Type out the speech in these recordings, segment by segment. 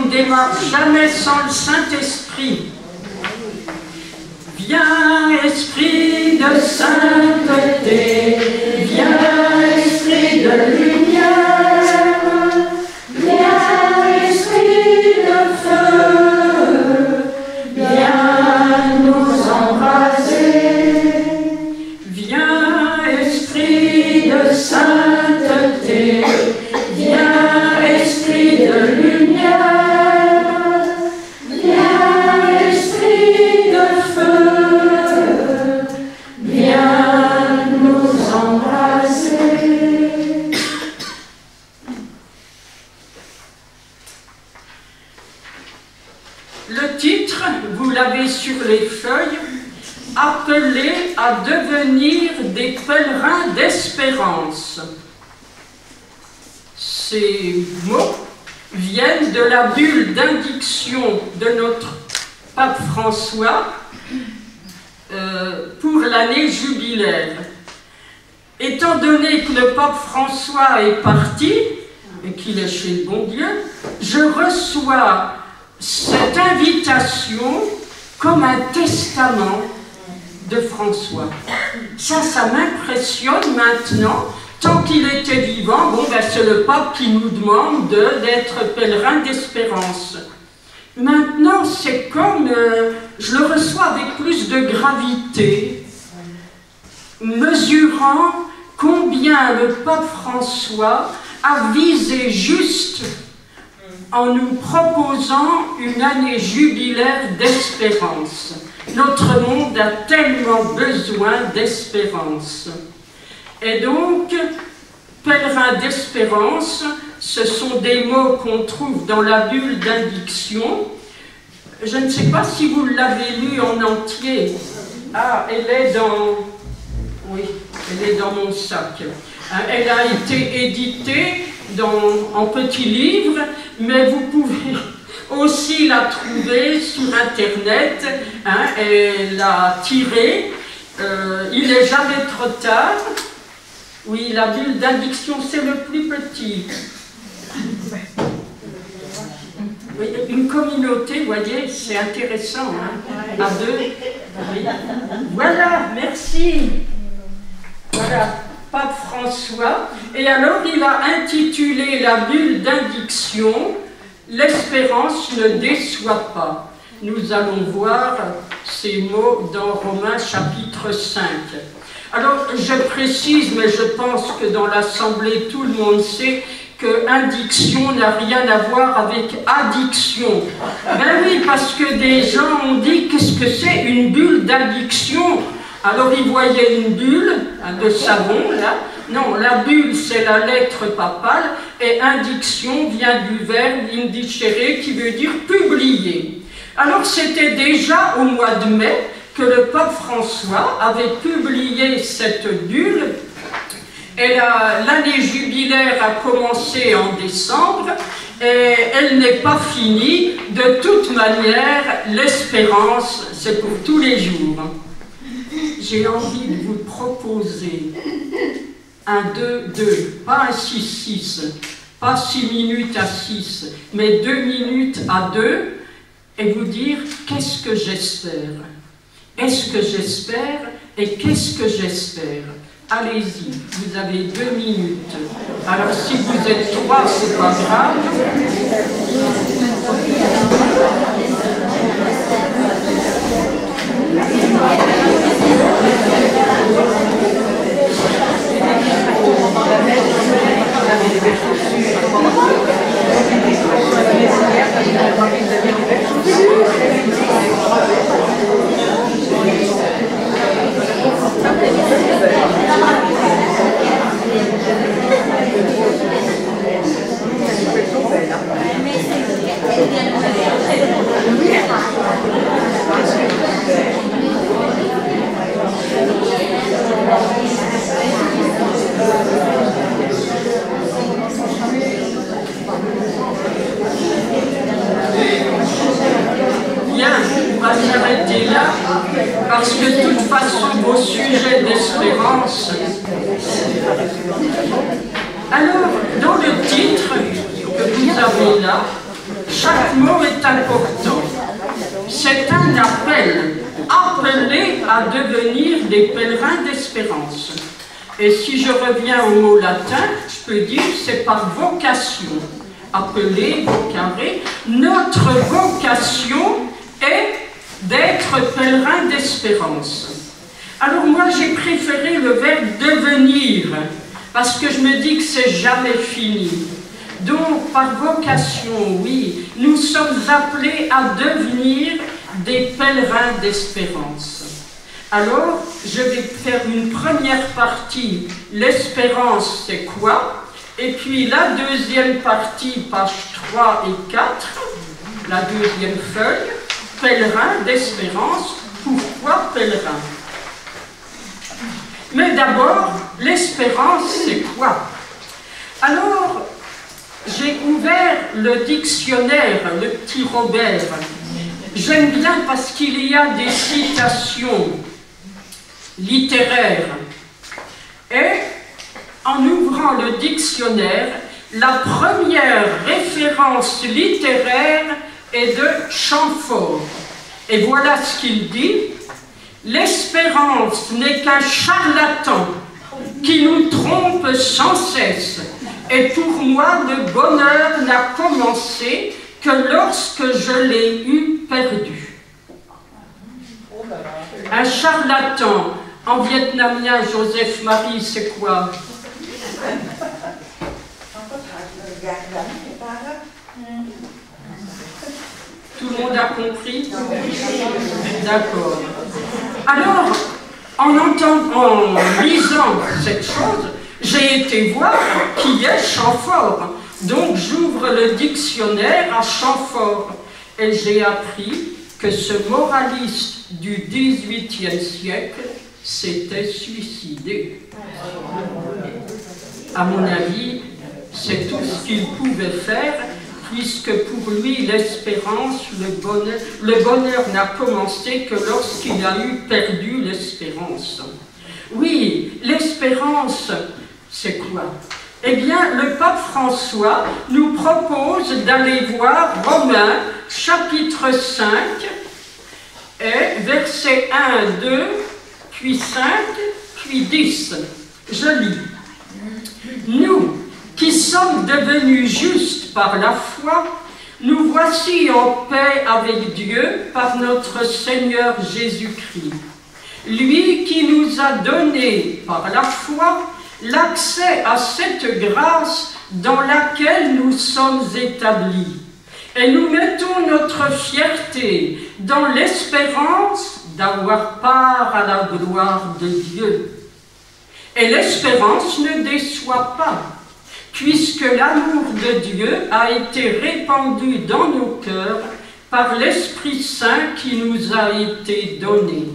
ne démarre jamais sans le Saint-Esprit. Viens, esprit de sainteté, viens, esprit de lumière, viens, esprit de feu, viens nous embraser. Viens, esprit de sainteté, viens, esprit de lumière, viens, esprit de feu, viens nous embraser. Le titre, vous l'avez sur les feuilles, appelés à devenir des pèlerins d'espérance. Ces mots viennent de la bulle d'indiction de notre pape François pour l'année jubilaire. Étant donné que le pape François est parti et qu'il est chez le bon Dieu, je reçois cette invitation comme un testament de François. Ça m'impressionne maintenant. Tant qu'il était vivant, bon, ben, c'est le pape qui nous demande d'être pèlerin d'espérance. Maintenant, c'est comme, je le reçois avec plus de gravité, mesurant combien le pape François a visé juste en nous proposant une année jubilaire d'espérance. Notre monde a tellement besoin d'espérance. Et donc, pèlerin d'espérance, ce sont des mots qu'on trouve dans la bulle d'indiction. Je ne sais pas si vous l'avez lu en entier. Ah, elle est dans... Oui, elle est dans mon sac. Elle a été éditée en petits livres, mais vous pouvez aussi la trouver sur Internet. Elle l'a tirée. Il n'est jamais trop tard. Oui, la bulle d'indiction, c'est le plus petit. Oui, une communauté, vous voyez, c'est intéressant, hein, à deux. Oui. Voilà, merci. Voilà, pape François. Et alors, il a intitulé la bulle d'indiction « L'espérance ne déçoit pas ». Nous allons voir ces mots dans Romains chapitre 5. Alors, je précise, mais je pense que dans l'Assemblée, tout le monde sait que indiction n'a rien à voir avec addiction. Ben oui, parce que des gens ont dit, qu'est-ce que c'est une bulle d'addiction? Alors, ils voyaient une bulle de savon, là. Non, la bulle, c'est la lettre papale, et indiction vient du verbe indicere, qui veut dire publier. Alors, c'était déjà au mois de mai que le pape François avait publié cette bulle, et l'année jubilaire a commencé en décembre, et elle n'est pas finie. De toute manière, l'espérance, c'est pour tous les jours. J'ai envie de vous proposer un 2-2, pas un 6-6, pas 6 minutes à 6, mais 2 minutes à 2, et vous dire qu'est-ce que j'espère. Est-ce que j'espère et qu'est-ce que j'espère? Allez-y, vous avez 2 minutes. Alors si vous êtes 3, c'est pas grave. Bien, on va s'arrêter là, parce que de toute façon, vos sujets d'espérance. Alors, dans le titre que vous avez là, chaque mot important. C'est un appel, appelé à devenir des pèlerins d'espérance. Et si je reviens au mot latin, je peux dire c'est par vocation. Appelé, vocaré. Notre vocation est d'être pèlerin d'espérance. Alors moi j'ai préféré le verbe devenir, parce que je me dis que c'est jamais fini. Donc par vocation, oui, nous sommes appelés à devenir des pèlerins d'espérance. Alors je vais faire une première partie, l'espérance c'est quoi? Et puis la deuxième partie, page 3 et 4, la deuxième feuille, pèlerin d'espérance, pourquoi pèlerin? Mais d'abord, l'espérance, c'est quoi? Alors, j'ai ouvert le dictionnaire, le petit Robert. J'aime bien parce qu'il y a des citations littéraires. Et en ouvrant le dictionnaire, la première référence littéraire est de Chamfort. Et voilà ce qu'il dit. L'espérance n'est qu'un charlatan qui nous trompe sans cesse. Et pour moi, le bonheur n'a commencé que lorsque je l'ai eu perdu. Un charlatan, en vietnamien, Joseph Marie, c'est quoi? Tout le monde a compris? D'accord. Alors, en lisant cette chose, j'ai été voir qui est Chamfort. Donc j'ouvre le dictionnaire à Chamfort et j'ai appris que ce moraliste du XVIIIe siècle s'était suicidé. À mon avis, c'est tout ce qu'il pouvait faire, puisque pour lui, l'espérance, le bonheur n'a commencé que lorsqu'il a eu perdu l'espérance. Oui, l'espérance, c'est quoi? Eh bien, le pape François nous propose d'aller voir Romains, chapitre 5, et versets 1, 2, puis 5, puis 10. Je lis. Nous, qui sommes devenus justes par la foi, nous voici en paix avec Dieu par notre Seigneur Jésus-Christ. Lui qui nous a donné par la foi l'accès à cette grâce dans laquelle nous sommes établis. Et nous mettons notre fierté dans l'espérance d'avoir part à la gloire de Dieu. Et l'espérance ne déçoit pas, puisque l'amour de Dieu a été répandu dans nos cœurs par l'Esprit Saint qui nous a été donné.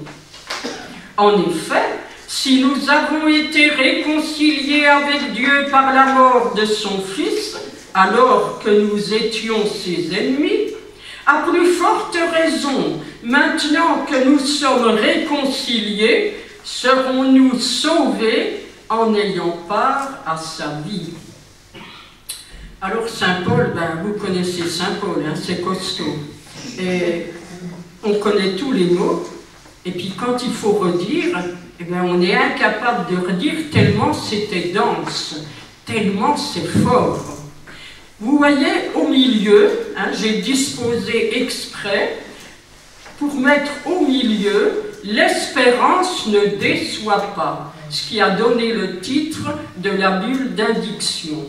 En effet, si nous avons été réconciliés avec Dieu par la mort de son Fils, alors que nous étions ses ennemis, à plus forte raison, maintenant que nous sommes réconciliés, serons-nous sauvés en ayant part à sa vie. Alors Saint Paul, vous connaissez Saint Paul, hein, c'est costaud. Et on connaît tous les mots, et puis quand il faut redire, eh bien, on est incapable de redire tellement c'était dense, tellement c'est fort. Vous voyez, au milieu, hein, j'ai disposé exprès pour mettre au milieu « L'espérance ne déçoit pas », ce qui a donné le titre de la bulle d'indiction.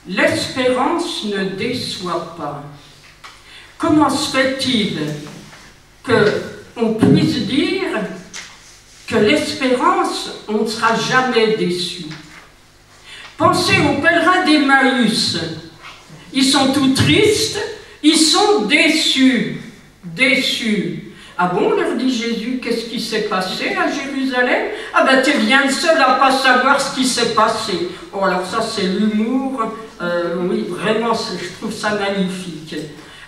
L'espérance ne déçoit pas. Comment se fait-il qu'on puisse dire que l'espérance, on ne sera jamais déçu? Pensez aux pèlerins d'Emmaüs. Ils sont tout tristes, ils sont déçus. Déçus. Ah bon, leur dit Jésus, qu'est-ce qui s'est passé à Jérusalem? Ah ben, t'es bien le seul à pas savoir ce qui s'est passé. Oh, alors ça, c'est l'humour. Oui, vraiment, je trouve ça magnifique.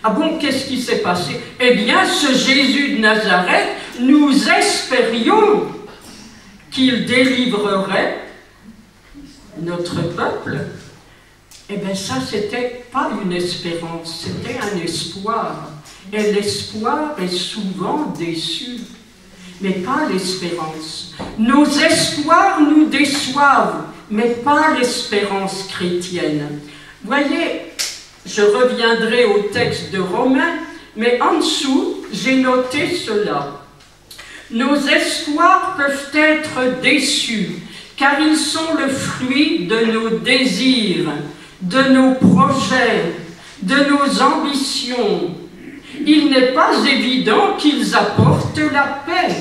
Ah bon, qu'est-ce qui s'est passé? Eh bien, ce Jésus de Nazareth, nous espérions qu'il délivrerait notre peuple Eh bien ça, c'était pas une espérance, c'était un espoir. Et l'espoir est souvent déçu, mais pas l'espérance. Nos espoirs nous déçoivent, mais pas l'espérance chrétienne. Voyez, je reviendrai au texte de Romains, mais en dessous, j'ai noté cela. Nos espoirs peuvent être déçus, car ils sont le fruit de nos désirs, de nos projets, de nos ambitions. Il n'est pas évident qu'ils apportent la paix.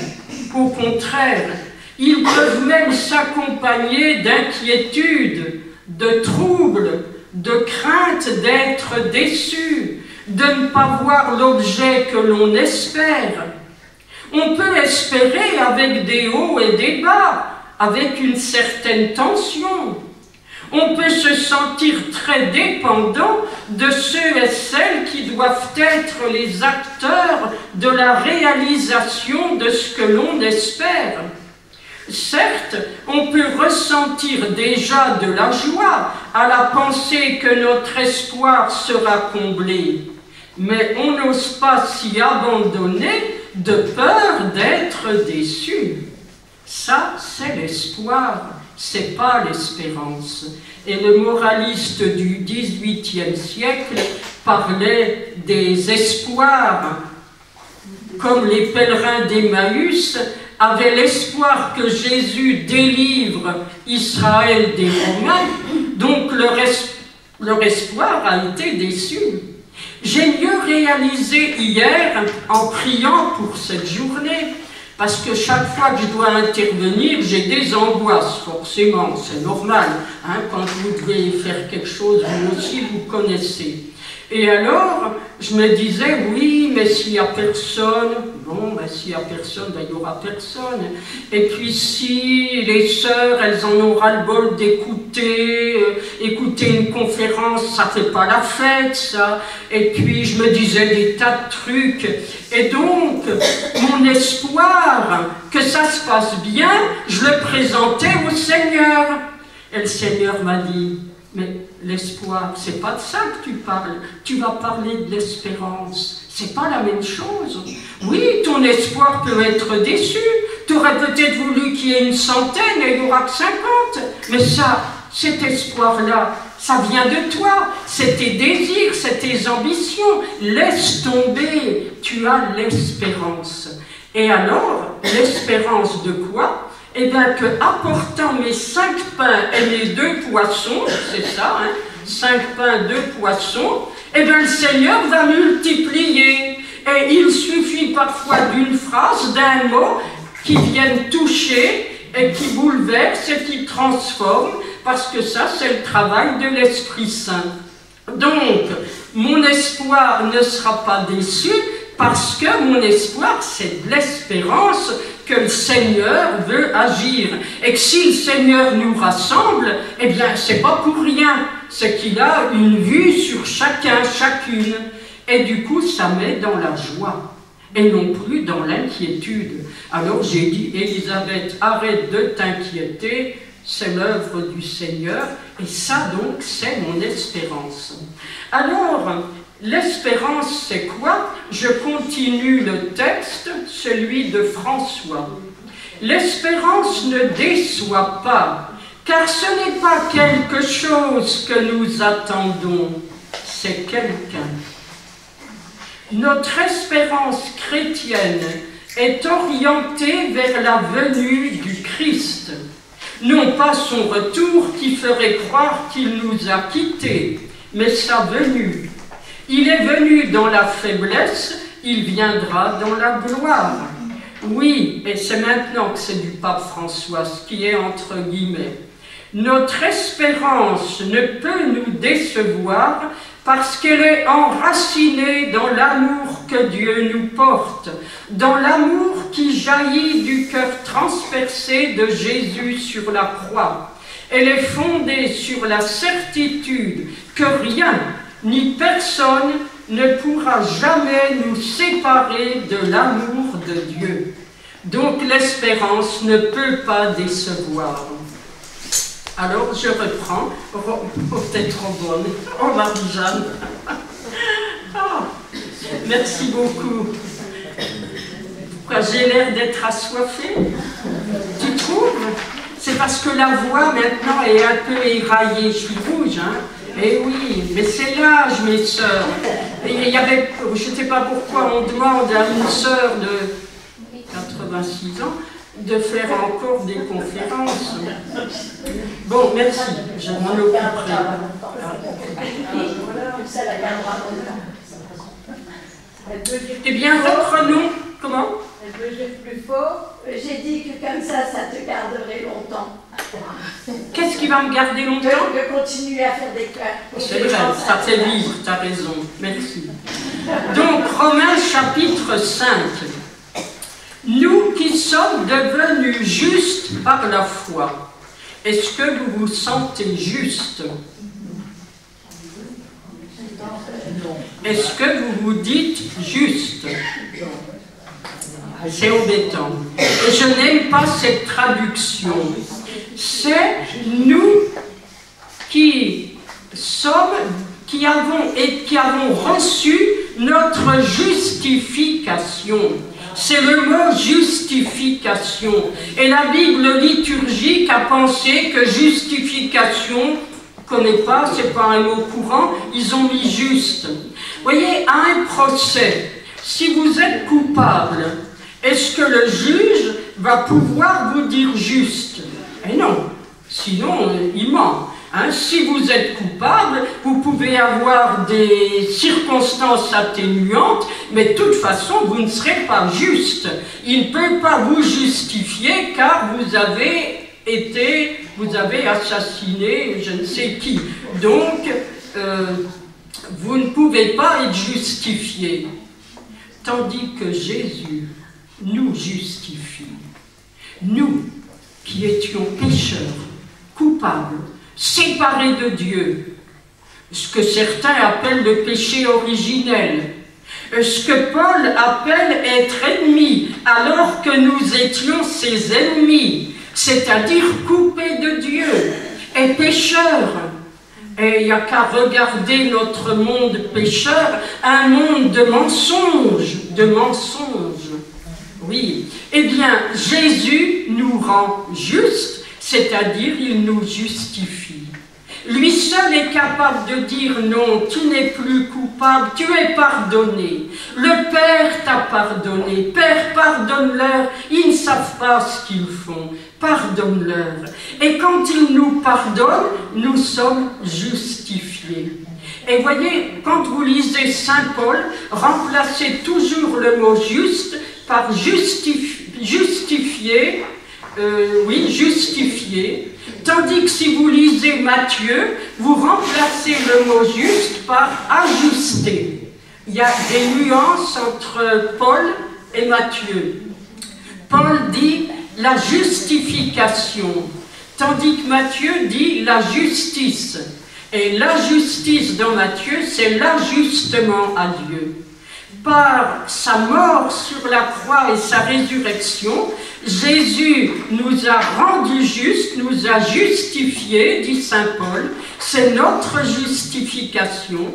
Au contraire, ils peuvent même s'accompagner d'inquiétudes, de troubles, de crainte d'être déçus, de ne pas voir l'objet que l'on espère. On peut espérer avec des hauts et des bas, avec une certaine tension. On peut se sentir très dépendant de ceux et celles qui doivent être les acteurs de la réalisation de ce que l'on espère. Certes, on peut ressentir déjà de la joie à la pensée que notre espoir sera comblé, mais on n'ose pas s'y abandonner de peur d'être déçu. Ça, c'est l'espoir, c'est pas l'espérance. Et le moraliste du XVIIIe siècle parlait des espoirs, comme les pèlerins d'Emmaüs avaient l'espoir que Jésus délivre Israël des Romains, donc leur espoir a été déçu. J'ai mieux réalisé hier en priant pour cette journée, parce que chaque fois que je dois intervenir, j'ai des angoisses, forcément, c'est normal. Hein, quand vous devez faire quelque chose, vous aussi, vous connaissez. Et alors, je me disais, oui, mais s'il n'y a personne, bon, ben, s'il n'y a personne, ben, il n'y aura personne. Et puis si les sœurs, elles en ont ras-le-bol d'écouter, écouter une conférence, ça ne fait pas la fête, ça. Et puis je me disais des tas de trucs. Et donc, mon espoir que ça se passe bien, je le présentais au Seigneur. Et le Seigneur m'a dit, mais l'espoir, c'est pas de ça que tu parles. Tu vas parler de l'espérance. C'est pas la même chose. Oui, ton espoir peut être déçu. Tu aurais peut-être voulu qu'il y ait 100 et il n'y aura que 50. Mais ça, cet espoir-là, ça vient de toi. C'est tes désirs, c'est tes ambitions. Laisse tomber. Tu as l'espérance. Et alors, l'espérance de quoi? Eh bien, que apportant mes 5 pains et mes 2 poissons, c'est ça, hein, 5 pains, 2 poissons, eh bien, le Seigneur va multiplier. Et il suffit parfois d'une phrase, d'un mot, qui vienne toucher et qui bouleverse et qui transforme, parce que ça, c'est le travail de l'Esprit Saint. Donc, mon espoir ne sera pas déçu, parce que mon espoir, c'est de l'espérance que le Seigneur veut agir. Et que si le Seigneur nous rassemble, eh bien, c'est pas pour rien. C'est qu'il a une vue sur chacun, chacune. Et du coup, ça met dans la joie, et non plus dans l'inquiétude. Alors j'ai dit, Élisabeth, arrête de t'inquiéter, c'est l'œuvre du Seigneur, et ça donc, c'est mon espérance. Alors, l'espérance, c'est quoi? Je continue le texte, celui de François. L'espérance ne déçoit pas, car ce n'est pas quelque chose que nous attendons, c'est quelqu'un. Notre espérance chrétienne est orientée vers la venue du Christ, non pas son retour qui ferait croire qu'il nous a quittés, mais sa venue. Il est venu dans la faiblesse, il viendra dans la gloire. Oui, et c'est maintenant que c'est du pape François, ce qui est entre guillemets. Notre espérance ne peut nous décevoir parce qu'elle est enracinée dans l'amour que Dieu nous porte, dans l'amour qui jaillit du cœur transpercé de Jésus sur la croix. Elle est fondée sur la certitude que rien, ni personne ne pourra jamais nous séparer de l'amour de Dieu. Donc l'espérance ne peut pas décevoir. Alors je reprends. Oh, t'es trop bonne. Oh, Marie-Jeanne. Oh, merci beaucoup. Pourquoi j'ai l'air d'être assoiffée? Tu trouves? C'est parce que la voix maintenant est un peu éraillée. Je suis rouge, hein? Eh oui, mais c'est l'âge, mes sœurs. Et il y avait, je ne sais pas pourquoi on demande à une sœur de 86 ans de faire encore des conférences. Bon, merci, je m'en occuperai. Eh bien, reprenons. Comment? Elle peut dire plus fort. J'ai dit que comme ça te garderait longtemps. Qu'est-ce qui va me garder longtemps? De continuer à faire des cœurs. C'est vrai, ça fait vivre, tu as raison. Merci. Donc, Romains chapitre 5. Nous qui sommes devenus justes par la foi, est-ce que vous vous sentez juste? Est-ce que vous vous dites juste? C'est embêtant. Et je n'aime pas cette traduction. C'est nous qui avons reçu notre justification. C'est le mot justification. Et la Bible liturgique a pensé que justification, on ne connaît pas, c'est pas un mot courant, ils ont mis juste. Vous voyez, à un procès, si vous êtes coupable, est-ce que le juge va pouvoir vous dire juste? Eh non, sinon il ment. Hein, si vous êtes coupable, vous pouvez avoir des circonstances atténuantes, mais de toute façon, vous ne serez pas juste. Il ne peut pas vous justifier car vous avez assassiné je ne sais qui. Donc, vous ne pouvez pas être justifié. Tandis que Jésus nous justifie. Nous, qui étions pécheurs, coupables, séparés de Dieu, ce que certains appellent le péché originel, ce que Paul appelle être ennemi, alors que nous étions ses ennemis, c'est-à-dire coupés de Dieu et pécheurs. Et il n'y a qu'à regarder notre monde pécheur, un monde de mensonges, Oui. Eh bien, Jésus nous rend justes, c'est-à-dire il nous justifie. Lui seul est capable de dire non, tu n'es plus coupable, tu es pardonné. Le Père t'a pardonné. Père, pardonne-leur, ils ne savent pas ce qu'ils font. Pardonne-leur. Et quand il nous pardonne, nous sommes justifiés. Et voyez, quand vous lisez Saint Paul, remplacez toujours le mot juste par justifié, justifié. Tandis que si vous lisez Matthieu, vous remplacez le mot juste par ajusté. Il y a des nuances entre Paul et Matthieu. Paul dit la justification, tandis que Matthieu dit la justice. Et la justice dans Matthieu, c'est l'ajustement à Dieu. Par sa mort sur la croix et sa résurrection, Jésus nous a rendus justes, nous a justifiés, dit saint Paul, c'est notre justification.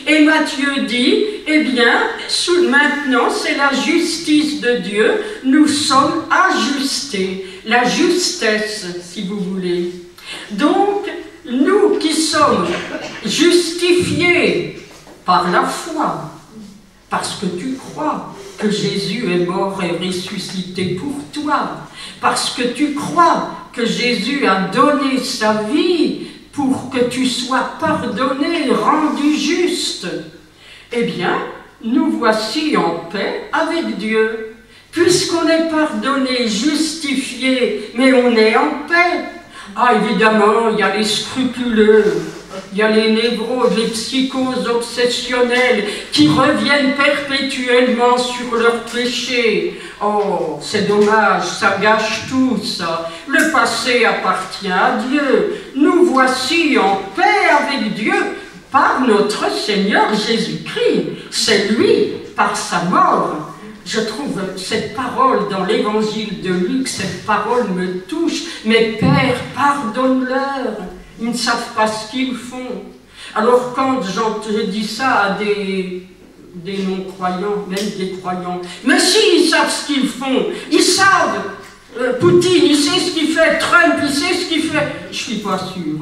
Et Matthieu dit, eh bien, maintenant c'est la justice de Dieu, nous sommes ajustés, la justesse, si vous voulez. Donc, nous qui sommes justifiés par la foi, parce que tu crois que Jésus est mort et ressuscité pour toi, parce que tu crois que Jésus a donné sa vie pour que tu sois pardonné, rendu juste, eh bien, nous voici en paix avec Dieu. Puisqu'on est pardonné, justifié, mais on est en paix. Ah, évidemment, il y a les scrupuleux, il y a les névroses, les psychoses obsessionnelles qui reviennent perpétuellement sur leurs péchés. Oh, c'est dommage, ça gâche tout, ça. Le passé appartient à Dieu. Nous voici en paix avec Dieu par notre Seigneur Jésus-Christ. C'est lui, par sa mort, je trouve cette parole dans l'évangile de Luc, cette parole me touche. Mais Père, pardonne-leur, ils ne savent pas ce qu'ils font. Alors quand je dis ça à des non-croyants, même des croyants, mais si, ils savent ce qu'ils font, ils savent. Poutine, il sait ce qu'il fait, Trump, il sait ce qu'il fait. Je suis pas sûre.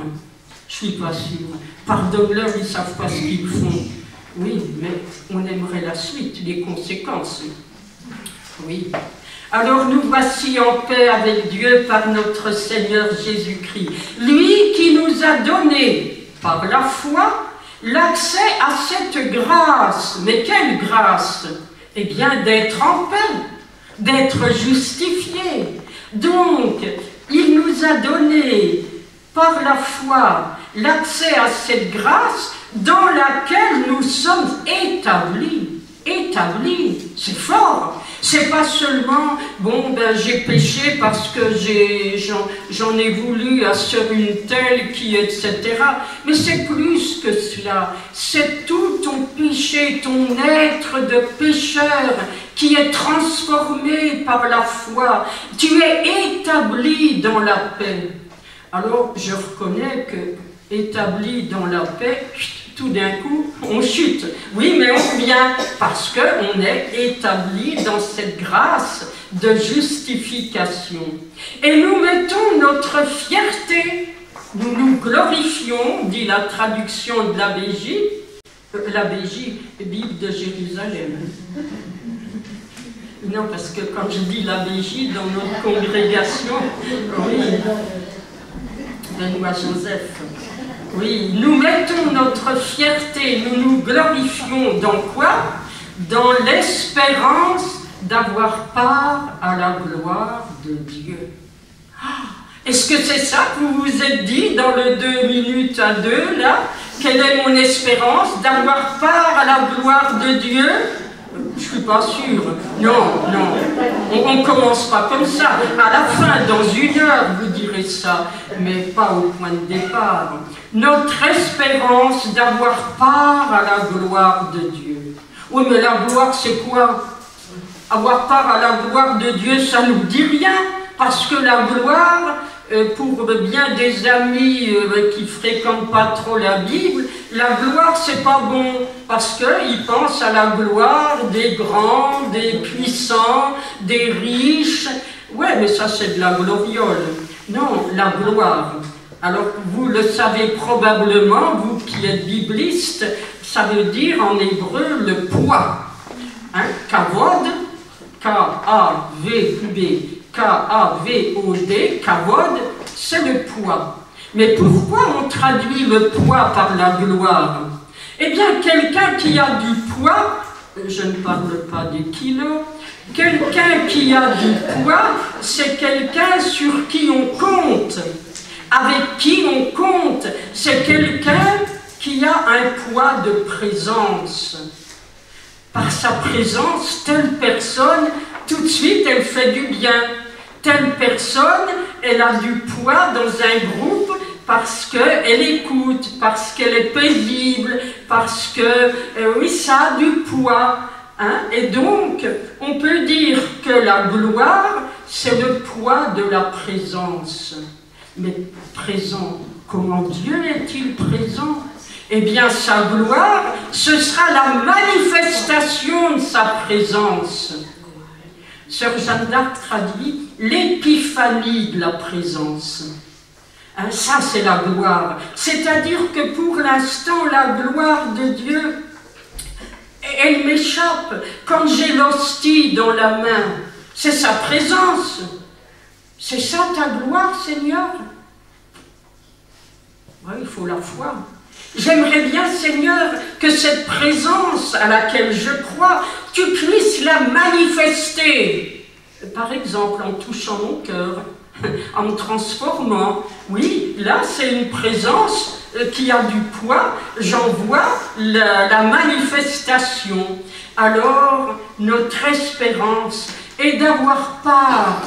Je suis pas sûre. Pardonne-leur, ils ne savent pas ce qu'ils font. Oui, mais on aimerait la suite, les conséquences. Oui. Alors nous voici en paix avec Dieu par notre Seigneur Jésus-Christ. Lui qui nous a donné, par la foi, l'accès à cette grâce. Mais quelle grâce? Eh bien, d'être en paix, d'être justifié. Donc, il nous a donné, par la foi, l'accès à cette grâce dans laquelle nous sommes établis. Établis, c'est fort. C'est pas seulement, bon, ben j'ai péché parce que j'en ai voulu à sœur une telle qui, etc. Mais c'est plus que cela. C'est tout ton péché, ton être de pécheur qui est transformé par la foi. Tu es établi dans la paix. Alors, je reconnais que établi dans la paix, tout d'un coup, on chute. Oui, mais on revient parce qu'on est établi dans cette grâce de justification. Et nous mettons notre fierté, nous nous glorifions, dit la traduction de l'ABJ, Bible de Jérusalem. Non, parce que quand je dis l'ABJ dans notre congrégation, oui, Benoît Joseph, oui, nous mettons notre fierté, nous nous glorifions dans quoi? Dans l'espérance d'avoir part à la gloire de Dieu. Est-ce que c'est ça que vous vous êtes dit dans le 2 minutes à 2, là? Quelle est mon espérance? D'avoir part à la gloire de Dieu? Je ne suis pas sûre. Non, non. On ne commence pas comme ça. À la fin, dans 1 heure, vous direz ça, mais pas au point de départ. Notre espérance d'avoir part à la gloire de Dieu. Oui, mais la gloire, c'est quoi? Avoir part à la gloire de Dieu, ça ne nous dit rien. Parce que la gloire, pour bien des amis qui ne fréquentent pas trop la Bible, la gloire, c'est pas bon, parce qu'ils pensent à la gloire des grands, des puissants, des riches. Ouais, mais ça, c'est de la gloriole. Non, la gloire. Alors, vous le savez probablement, vous qui êtes bibliste, ça veut dire en hébreu le poids. Hein? Kavod, K-A-V-D. K-A-V-O-D, kavod, c'est le poids. Mais pourquoi on traduit le poids par la gloire? Eh bien, quelqu'un qui a du poids, je ne parle pas des kilos, quelqu'un qui a du poids, c'est quelqu'un sur qui on compte, avec qui on compte, c'est quelqu'un qui a un poids de présence. Par sa présence, telle personne, tout de suite, elle fait du bien. Telle personne, elle a du poids dans un groupe parce qu'elle écoute, parce qu'elle est paisible, parce que, oui, ça a du poids. Hein? Et donc, on peut dire que la gloire, c'est le poids de la présence. Mais présent, comment Dieu est-il présent? Eh bien, sa gloire, ce sera la manifestation de sa présence. Sœur Jeanne d'Arc traduit l'épiphanie de la présence. Hein, ça, c'est la gloire. C'est-à-dire que pour l'instant, la gloire de Dieu, elle m'échappe. Quand j'ai l'hostie dans la main, c'est sa présence. C'est ça ta gloire, Seigneur? Oui, il faut la foi. J'aimerais bien, Seigneur, que cette présence à laquelle je crois, tu puisses la manifester. Par exemple, en touchant mon cœur, en me transformant. Oui, là, c'est une présence qui a du poids. J'en vois la manifestation. Alors, notre espérance est d'avoir part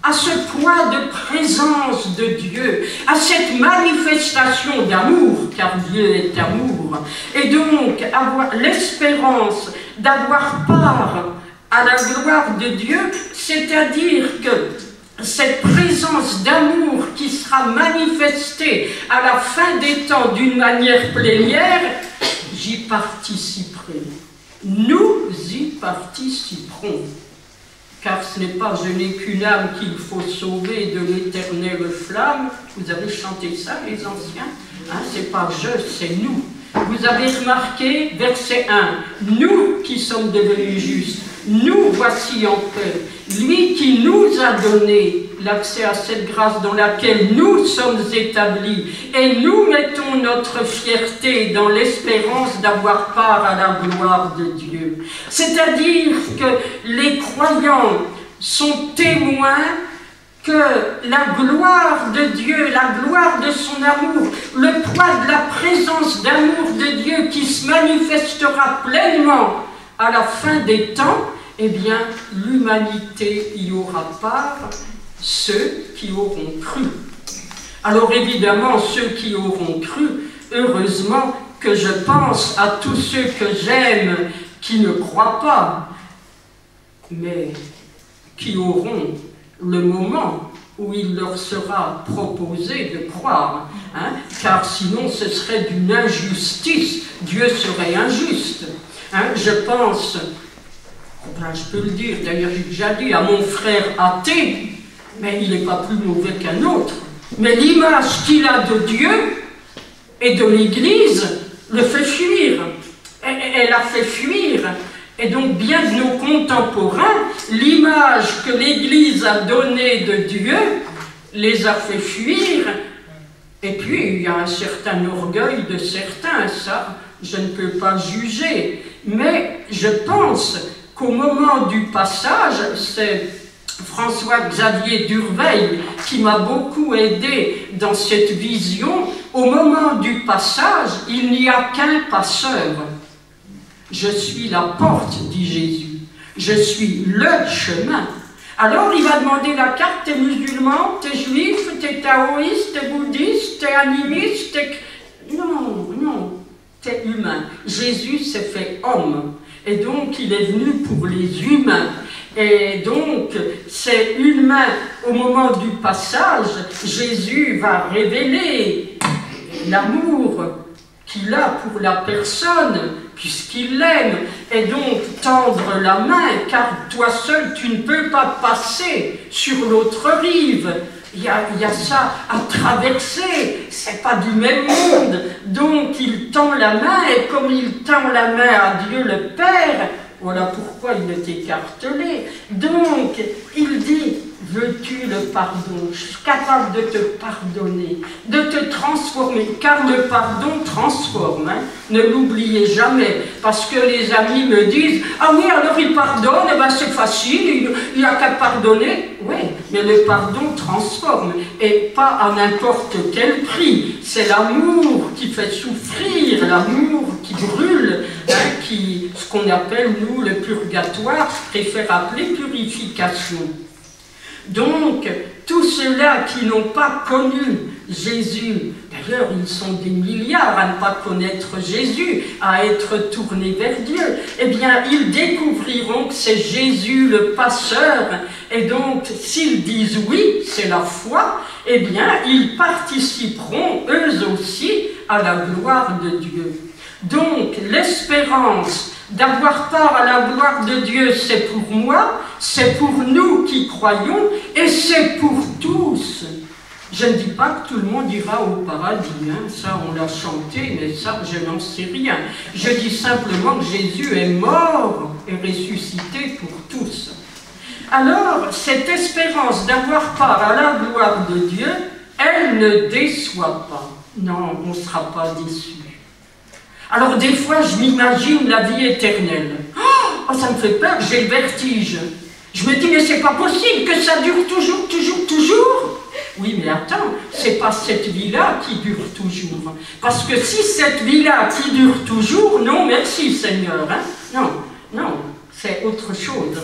à ce poids de présence de Dieu, à cette manifestation d'amour, car Dieu est amour, et donc avoir l'espérance d'avoir part à la gloire de Dieu, c'est-à-dire que cette présence d'amour qui sera manifestée à la fin des temps d'une manière plénière, j'y participerai. Nous y participerons. Car ce n'est pas je n'ai qu'une âme qu'il faut sauver de l'éternelle flamme. Vous avez chanté ça, les anciens, hein, c'est pas je, c'est nous. Vous avez remarqué, verset 1, nous qui sommes devenus justes, nous voici en paix. Lui qui nous a donné l'accès à cette grâce dans laquelle nous sommes établis, et nous mettons notre fierté dans l'espérance d'avoir part à la gloire de Dieu. C'est-à-dire que les croyants sont témoins que la gloire de Dieu, la gloire de son amour, le poids de la présence d'amour de Dieu qui se manifestera pleinement à la fin des temps, eh bien, l'humanité y aura part, ceux qui auront cru. Alors évidemment, ceux qui auront cru, heureusement que je pense à tous ceux que j'aime qui ne croient pas, mais qui auront le moment où il leur sera proposé de croire, hein, car sinon ce serait d'une injustice, Dieu serait injuste. Hein, je pense, ben, je peux le dire, d'ailleurs j'ai déjà dit à mon frère athée, mais il n'est pas plus mauvais qu'un autre, mais l'image qu'il a de Dieu et de l'Église le fait fuir, elle a fait fuir. Et donc, bien de nos contemporains, l'image que l'Église a donnée de Dieu les a fait fuir. Et puis, il y a un certain orgueil de certains, ça, je ne peux pas juger. Mais je pense qu'au moment du passage, c'est François-Xavier Durveil qui m'a beaucoup aidé dans cette vision. Au moment du passage, il n'y a qu'un passeur. Je suis la porte, dit Jésus. Je suis le chemin. Alors il va demander la carte, t'es musulman, t'es juif, t'es taoïste, t'es bouddhiste, t'es animiste, t'es... Non, non, t'es humain. Jésus s'est fait homme. Et donc il est venu pour les humains. Et donc c'est humain. Au moment du passage, Jésus va révéler l'amour qu'il a pour la personne, puisqu'il l'aime, et donc tendre la main, car toi seul tu ne peux pas passer sur l'autre rive. Il y a ça à traverser, c'est pas du même monde. Donc il tend la main, et comme il tend la main à Dieu le Père, voilà pourquoi il est écartelé. Donc il dit, veux-tu le pardon? Je suis capable de te pardonner, de te transformer, car le pardon transforme, hein. Ne l'oubliez jamais, parce que les amis me disent, ah oui, alors il pardonne, eh ben c'est facile, il n'a qu'à pardonner. Oui, mais le pardon transforme, et pas à n'importe quel prix. C'est l'amour qui fait souffrir, l'amour qui brûle, hein, ce qu'on appelle, nous, le purgatoire, préfère appeler purification. Donc, tous ceux-là qui n'ont pas connu Jésus, d'ailleurs ils sont des milliards à ne pas connaître Jésus, à être tournés vers Dieu, eh bien ils découvriront que c'est Jésus le passeur, et donc s'ils disent oui, c'est la foi, eh bien ils participeront eux aussi à la gloire de Dieu. Donc l'espérance d'avoir part à la gloire de Dieu, c'est pour moi, c'est pour nous qui croyons, et c'est pour tous. Je ne dis pas que tout le monde ira au paradis, hein. Ça on l'a chanté, mais ça je n'en sais rien. Je dis simplement que Jésus est mort et ressuscité pour tous. Alors, cette espérance d'avoir part à la gloire de Dieu, elle ne déçoit pas. Non, on ne sera pas déçu. Alors des fois, je m'imagine la vie éternelle. Oh, ça me fait peur, j'ai le vertige. Je me dis, mais c'est pas possible que ça dure toujours, toujours, toujours. Oui, mais attends, c'est pas cette vie-là qui dure toujours. Parce que si cette vie-là qui dure toujours, non, merci Seigneur. Hein? Non, non, c'est autre chose.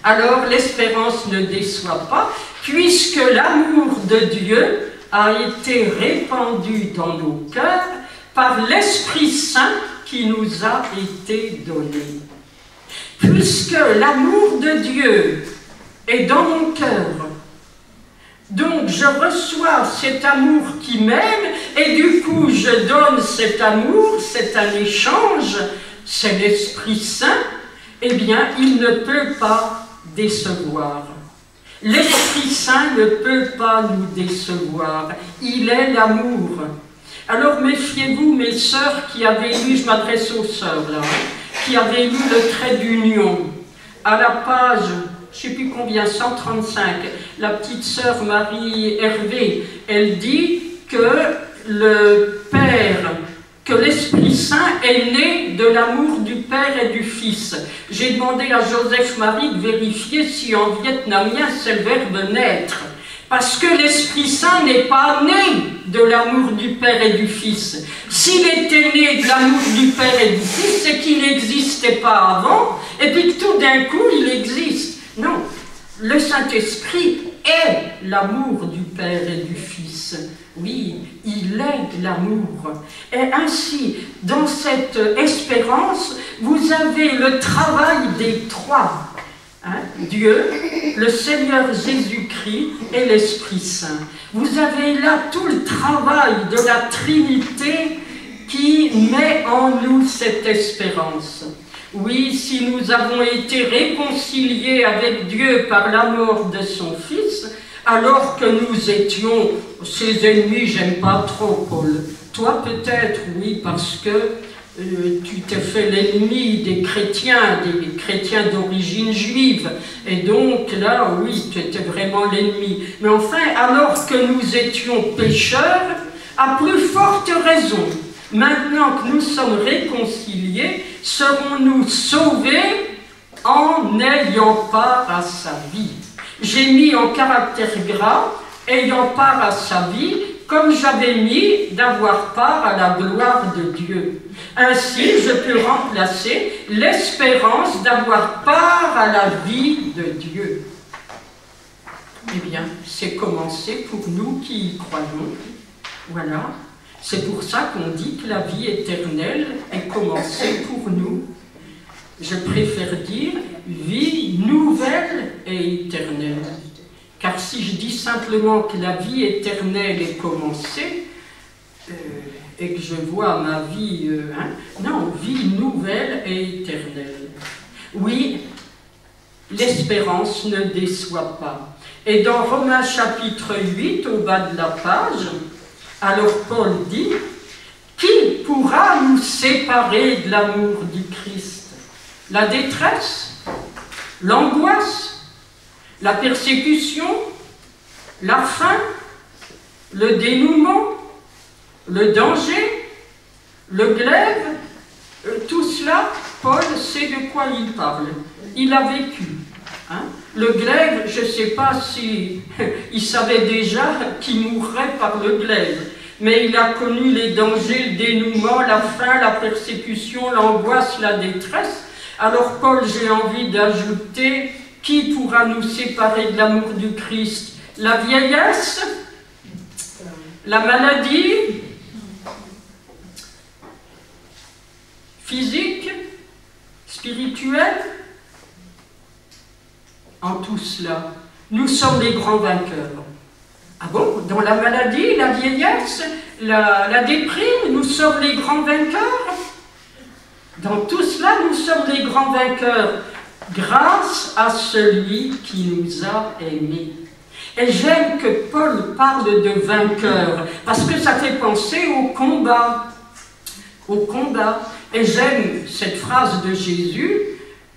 Alors l'espérance ne déçoit pas, puisque l'amour de Dieu a été répandu dans nos cœurs par l'Esprit Saint qui nous a été donné. puisque l'amour de Dieu est dans mon cœur. Donc je reçois cet amour qui m'aime et du coup je donne cet amour, c'est un échange, c'est l'Esprit Saint, eh bien il ne peut pas décevoir. L'Esprit Saint ne peut pas nous décevoir, il est l'amour. Alors méfiez-vous mes sœurs qui avez lu, je m'adresse aux sœurs là, qui avaient lu le trait d'union, à la page, je ne sais plus combien, 135, la petite sœur Marie Hervé, elle dit que le Père, que l'Esprit Saint est né de l'amour du Père et du Fils. J'ai demandé à Joseph Marie de vérifier si en vietnamien c'est le verbe naître. Parce que l'Esprit Saint n'est pas né de l'amour du Père et du Fils. S'il était né de l'amour du Père et du Fils, c'est qu'il n'existait pas avant, et puis que tout d'un coup, il existe. Non, le Saint-Esprit est l'amour du Père et du Fils. Oui, il est l'amour. Et ainsi, dans cette espérance, vous avez le travail des trois. Dieu, le Seigneur Jésus-Christ et l'Esprit Saint. Vous avez là tout le travail de la Trinité qui met en nous cette espérance. Oui, si nous avons été réconciliés avec Dieu par la mort de son Fils, alors que nous étions ses ennemis, j'aime pas trop, Paul. Toi peut-être, oui, parce que tu t'es fait l'ennemi des chrétiens d'origine juive, et donc là, oui, tu étais vraiment l'ennemi. Mais enfin, alors que nous étions pécheurs, à plus forte raison, maintenant que nous sommes réconciliés, serons-nous sauvés en ayant part à sa vie. J'ai mis en caractère gras, ayant part à sa vie, comme j'avais mis d'avoir part à la gloire de Dieu. Ainsi, je peux remplacer l'espérance d'avoir part à la vie de Dieu. Eh bien, c'est commencé pour nous qui y croyons. Voilà. C'est pour ça qu'on dit que la vie éternelle est commencée pour nous. Je préfère dire vie nouvelle et éternelle. Car si je dis simplement que la vie éternelle est commencée, et que je vois ma vie, non, vie nouvelle et éternelle. Oui, l'espérance ne déçoit pas. Et dans Romains chapitre 8, au bas de la page, alors Paul dit, qui pourra nous séparer de l'amour du Christ? La détresse, l'angoisse, la persécution, la faim, le dénouement, le danger, le glaive, tout cela, Paul sait de quoi il parle. Il a vécu. Le glaive, je ne sais pas si il savait déjà qu'il mourrait par le glaive, mais il a connu les dangers, le dénouement, la faim, la persécution, l'angoisse, la détresse. Alors Paul, j'ai envie d'ajouter, qui pourra nous séparer de l'amour du Christ? La vieillesse, la maladie physique, spirituelle. En tout cela, nous sommes les grands vainqueurs. Ah bon? Dans la maladie, la vieillesse, la déprime, nous sommes les grands vainqueurs. Dans tout cela, nous sommes les grands vainqueurs, grâce à celui qui nous a aimés. Et j'aime que Paul parle de vainqueur, parce que ça fait penser au combat. Au combat. Et j'aime cette phrase de Jésus,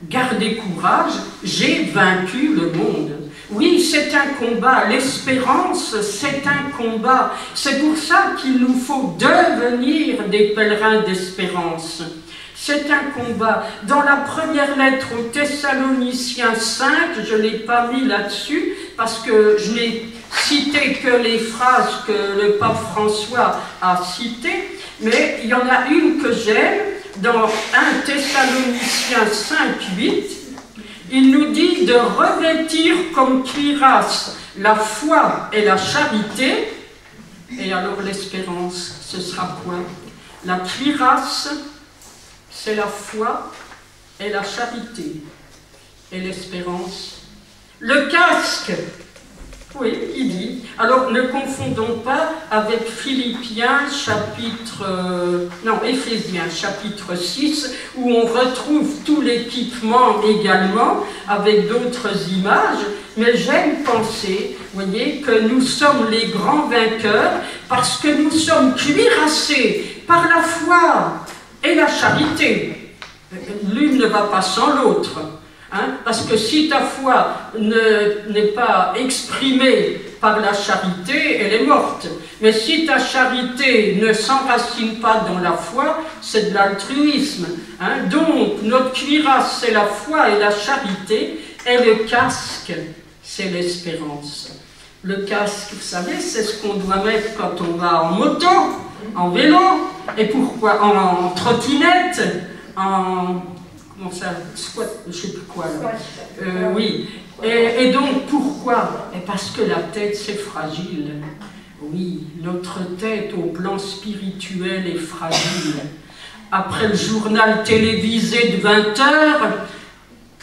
gardez courage, j'ai vaincu le monde. Oui, c'est un combat, l'espérance, c'est un combat. C'est pour ça qu'il nous faut devenir des pèlerins d'espérance. C'est un combat. Dans la première lettre aux Thessaloniciens 5, je ne l'ai pas mis là-dessus, parce que je n'ai cité que les phrases que le pape François a citées, mais il y en a une que j'aime, dans 1 Thessaloniciens 5, 8, il nous dit de revêtir comme cuirasse la foi et la charité, et alors l'espérance, ce sera quoi? La cuirasse, c'est la foi, est la charité et l'espérance. Le casque, oui, il dit. Alors ne confondons pas avec Philippiens Éphésiens chapitre 6, où on retrouve tout l'équipement également, avec d'autres images, mais j'aime penser, voyez, que nous sommes les grands vainqueurs, parce que nous sommes cuirassés par la foi et la charité. L'une ne va pas sans l'autre. Hein, parce que si ta foi n'est pas exprimée par la charité, elle est morte. Mais si ta charité ne s'enracine pas dans la foi, c'est de l'altruisme. Hein. Donc, notre cuirasse, c'est la foi et la charité, et le casque, c'est l'espérance. Le casque, vous savez, c'est ce qu'on doit mettre quand on va en moto, en vélo, et pourquoi en trottinette, comment ça, squat, je ne sais plus quoi là. Oui. Et donc pourquoi? Parce que la tête c'est fragile. Oui, notre tête au plan spirituel est fragile. Après le journal télévisé de 20 heures,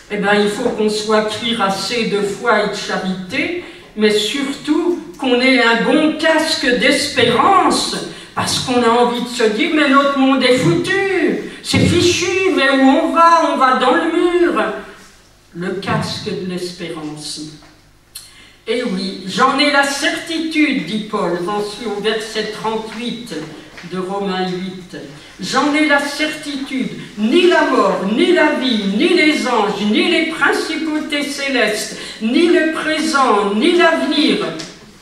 eh ben, il faut qu'on soit cuirassé de foi et de charité, mais surtout qu'on ait un bon casque d'espérance, parce qu'on a envie de se dire, mais notre monde est foutu, c'est fichu, mais où on va dans le mur. Le casque de l'espérance. Et oui, j'en ai la certitude, dit Paul, j'en suis au verset 38 de Romains 8. J'en ai la certitude, ni la mort, ni la vie, ni les anges, ni les principautés célestes, ni le présent, ni l'avenir,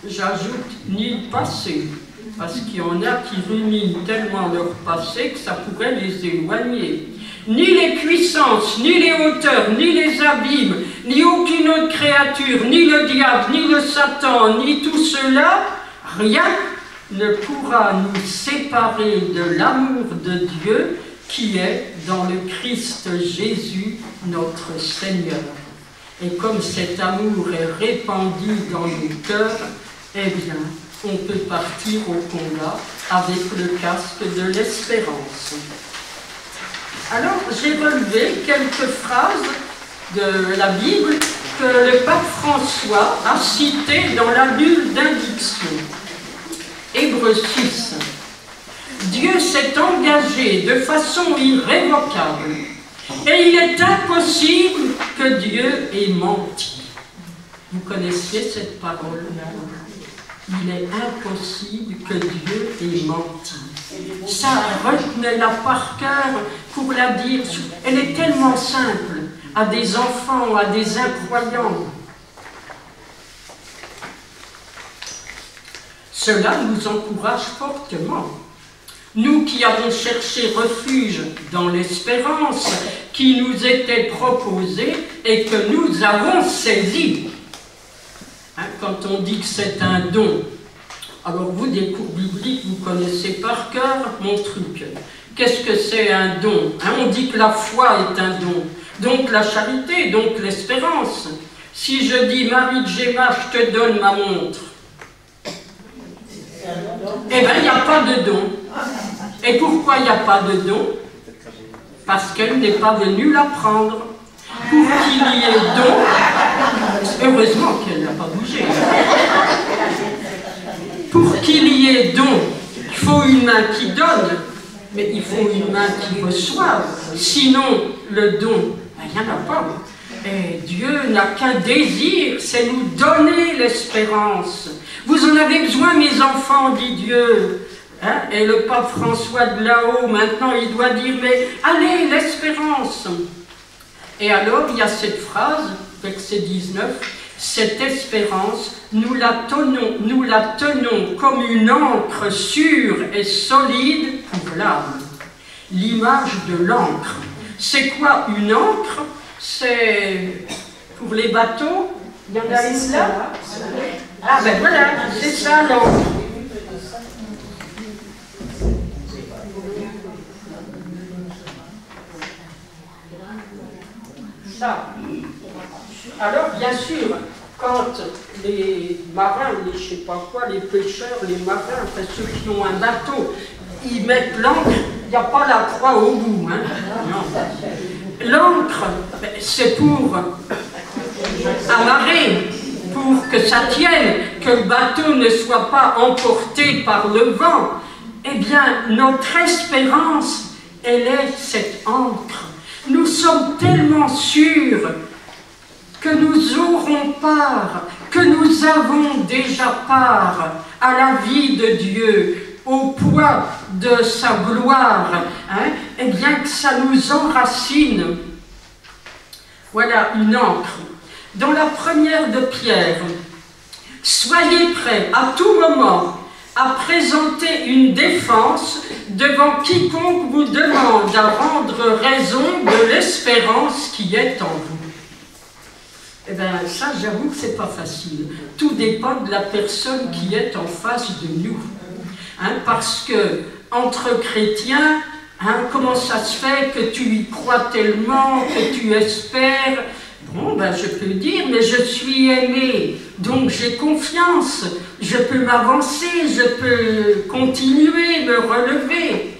j'ajoute, ni le passé. Parce qu'il y en a qui ruminent tellement leur passé que ça pourrait les éloigner. Ni les puissances, ni les hauteurs, ni les abîmes, ni aucune autre créature, ni le diable, ni le Satan, ni tout cela, rien ne pourra nous séparer de l'amour de Dieu qui est dans le Christ Jésus, notre Seigneur. Et comme cet amour est répandu dans nos cœurs, eh bien, on peut partir au combat avec le casque de l'espérance. Alors, j'ai relevé quelques phrases de la Bible que le pape François a citées dans la bulle d'indiction. Hébreux 6. Dieu s'est engagé de façon irrévocable, et il est impossible que Dieu ait menti. Vous connaissiez cette parole? Il est impossible que Dieu ait menti. Ça, retenez-la par cœur pour la dire. Elle est tellement simple à des enfants, à des incroyants. Cela nous encourage fortement. Nous qui avons cherché refuge dans l'espérance qui nous était proposée et que nous avons saisi. Hein, quand on dit que c'est un don, alors vous, des cours bibliques, vous connaissez par cœur mon truc. Qu'est-ce que c'est un don? Hein, on dit que la foi est un don, donc la charité, donc l'espérance. Si je dis, Marie de Géma, je te donne ma montre, eh bien, il n'y a pas de don. Et pourquoi il n'y a pas de don? Parce qu'elle n'est pas venue la prendre. Pour qu'il y ait don, heureusement qu'elle n'a pas bougé. Pour qu'il y ait don, il faut une main qui donne, mais il faut une main qui reçoive. Sinon, le don, il n'y en a pas. Et Dieu n'a qu'un désir, c'est nous donner l'espérance. Vous en avez besoin, mes enfants, dit Dieu. Hein? Et le pape François de là-haut, maintenant, il doit dire, mais allez, l'espérance. Et alors, il y a cette phrase, verset 19, cette espérance, nous la tenons comme une encre sûre et solide pour l'âme. L'image de l'encre. C'est quoi une encre? C'est pour les bateaux. Il y en a une là? Ah ben voilà, c'est ça l'encre. Ça. Alors, bien sûr, quand les marins, les je sais pas quoi, les pêcheurs, les marins, enfin ceux qui ont un bateau, ils mettent l'encre, il n'y a pas la croix au bout. Hein. Non. L'ancre, c'est pour amarrer, pour que ça tienne, que le bateau ne soit pas emporté par le vent. Eh bien, notre espérance, elle est cette ancre. Nous sommes tellement sûrs que nous aurons part, que nous avons déjà part à la vie de Dieu, au poids de sa gloire, hein, eh bien que ça nous enracine. Voilà une ancre. Dans la première de Pierre, soyez prêts à tout moment à présenter une défense devant quiconque vous demande à rendre raison de l'espérance qui est en vous. Eh bien, ça, j'avoue que c'est pas facile. Tout dépend de la personne qui est en face de nous. Hein, parce que, entre chrétiens, hein, comment ça se fait que tu y crois tellement, que tu espères? Bon, ben, je peux dire, mais je suis aimé, donc j'ai confiance, je peux m'avancer, je peux continuer, me relever.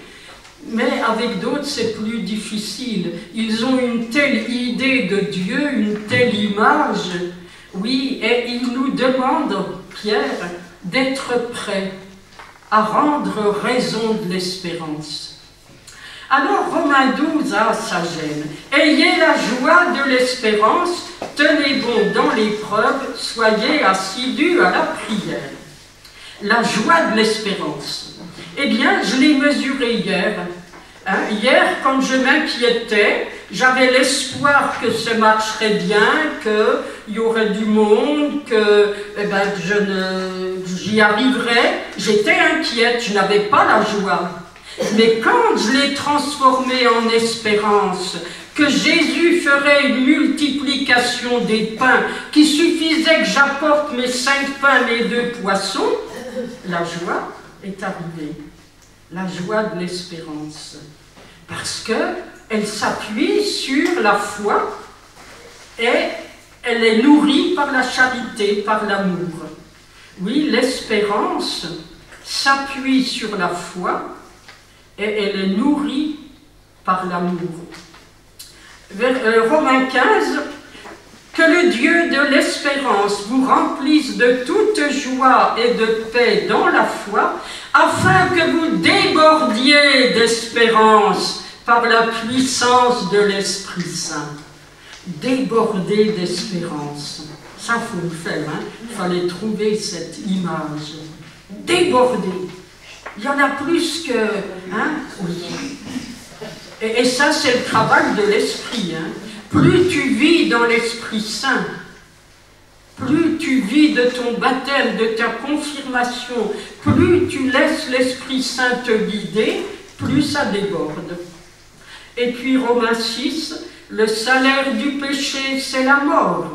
Mais avec d'autres, c'est plus difficile. Ils ont une telle idée de Dieu, une telle image, oui, et ils nous demandent, Pierre, d'être prêts à rendre raison de l'espérance. Alors, Romains 12 a sa gêne. Ayez la joie de l'espérance, tenez bon dans l'épreuve, soyez assidus à la prière. La joie de l'espérance. Eh bien, je l'ai mesuré hier. Hein, hier, quand je m'inquiétais, j'avais l'espoir que ça marcherait bien, qu'il y aurait du monde, que j'y arriverais. J'étais inquiète, je n'avais pas la joie. Mais quand je l'ai transformé en espérance, que Jésus ferait une multiplication des pains, qu'il suffisait que j'apporte mes 5 pains, mes 2 poissons, la joie est arrivée. La joie de l'espérance. Parce qu'elle s'appuie sur la foi et elle est nourrie par la charité, par l'amour. Oui, l'espérance s'appuie sur la foi et elle est nourrie par l'amour. Romains 15, que le Dieu de l'espérance vous remplisse de toute joie et de paix dans la foi, afin que vous débordiez d'espérance par la puissance de l'Esprit Saint. Déborder d'espérance. Ça, il faut le faire, hein? Il fallait trouver cette image. Déborder. Il y en a plus que... Hein? Oui. Et ça, c'est le travail de l'Esprit. Hein? Plus tu vis dans l'Esprit Saint, plus tu vis de ton baptême, de ta confirmation, plus tu laisses l'Esprit Saint te guider, plus ça déborde. Et puis Romains 6, le salaire du péché, c'est la mort,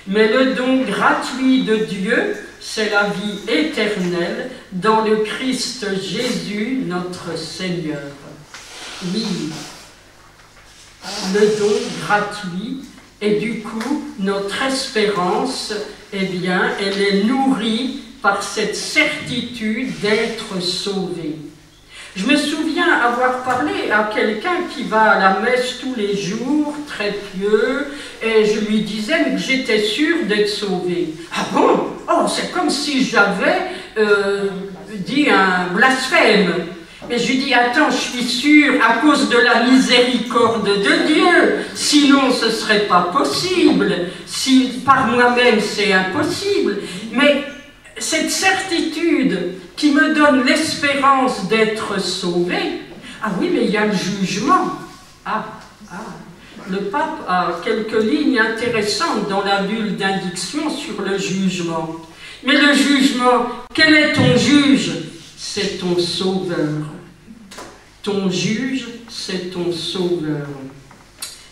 mais le don gratuit de Dieu, c'est la vie éternelle dans le Christ Jésus, notre Seigneur. Oui, le don gratuit, et du coup, notre espérance, eh bien, elle est nourrie par cette certitude d'être sauvé. Je me souviens avoir parlé à quelqu'un qui va à la messe tous les jours, très pieux, et je lui disais que j'étais sûre d'être sauvé. Ah bon? Oh, c'est comme si j'avais dit un blasphème. Mais je lui dis, attends, je suis sûre, à cause de la miséricorde de Dieu, sinon ce ne serait pas possible. Si par moi-même c'est impossible. Mais cette certitude qui me donne l'espérance d'être sauvé, ah oui, mais il y a le jugement. Le pape a quelques lignes intéressantes dans la bulle d'indiction sur le jugement. Mais le jugement, quel est ton juge? C'est ton sauveur. Ton juge, c'est ton sauveur.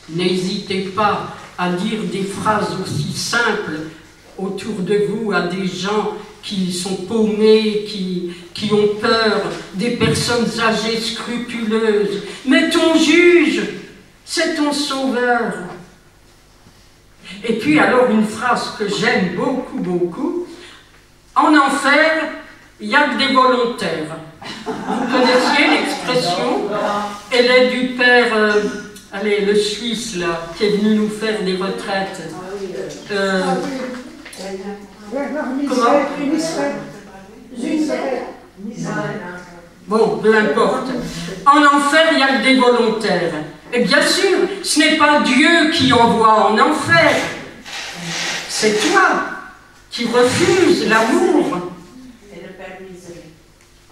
N'hésitez pas à dire des phrases aussi simples autour de vous à des gens qui sont paumés, qui ont peur, des personnes âgées scrupuleuses. Mais ton juge, c'est ton sauveur. Et puis alors une phrase que j'aime beaucoup, beaucoup. En enfer, il n'y a que des volontaires. Vous connaissiez l'expression? Elle est du père Allez, le Suisse, là, qui est venu nous faire des retraites. Comment? Bon, peu importe. En enfer, il y a des volontaires. Et bien sûr, ce n'est pas Dieu qui envoie en enfer. C'est toi qui refuses l'amour. Et le Père Miseré.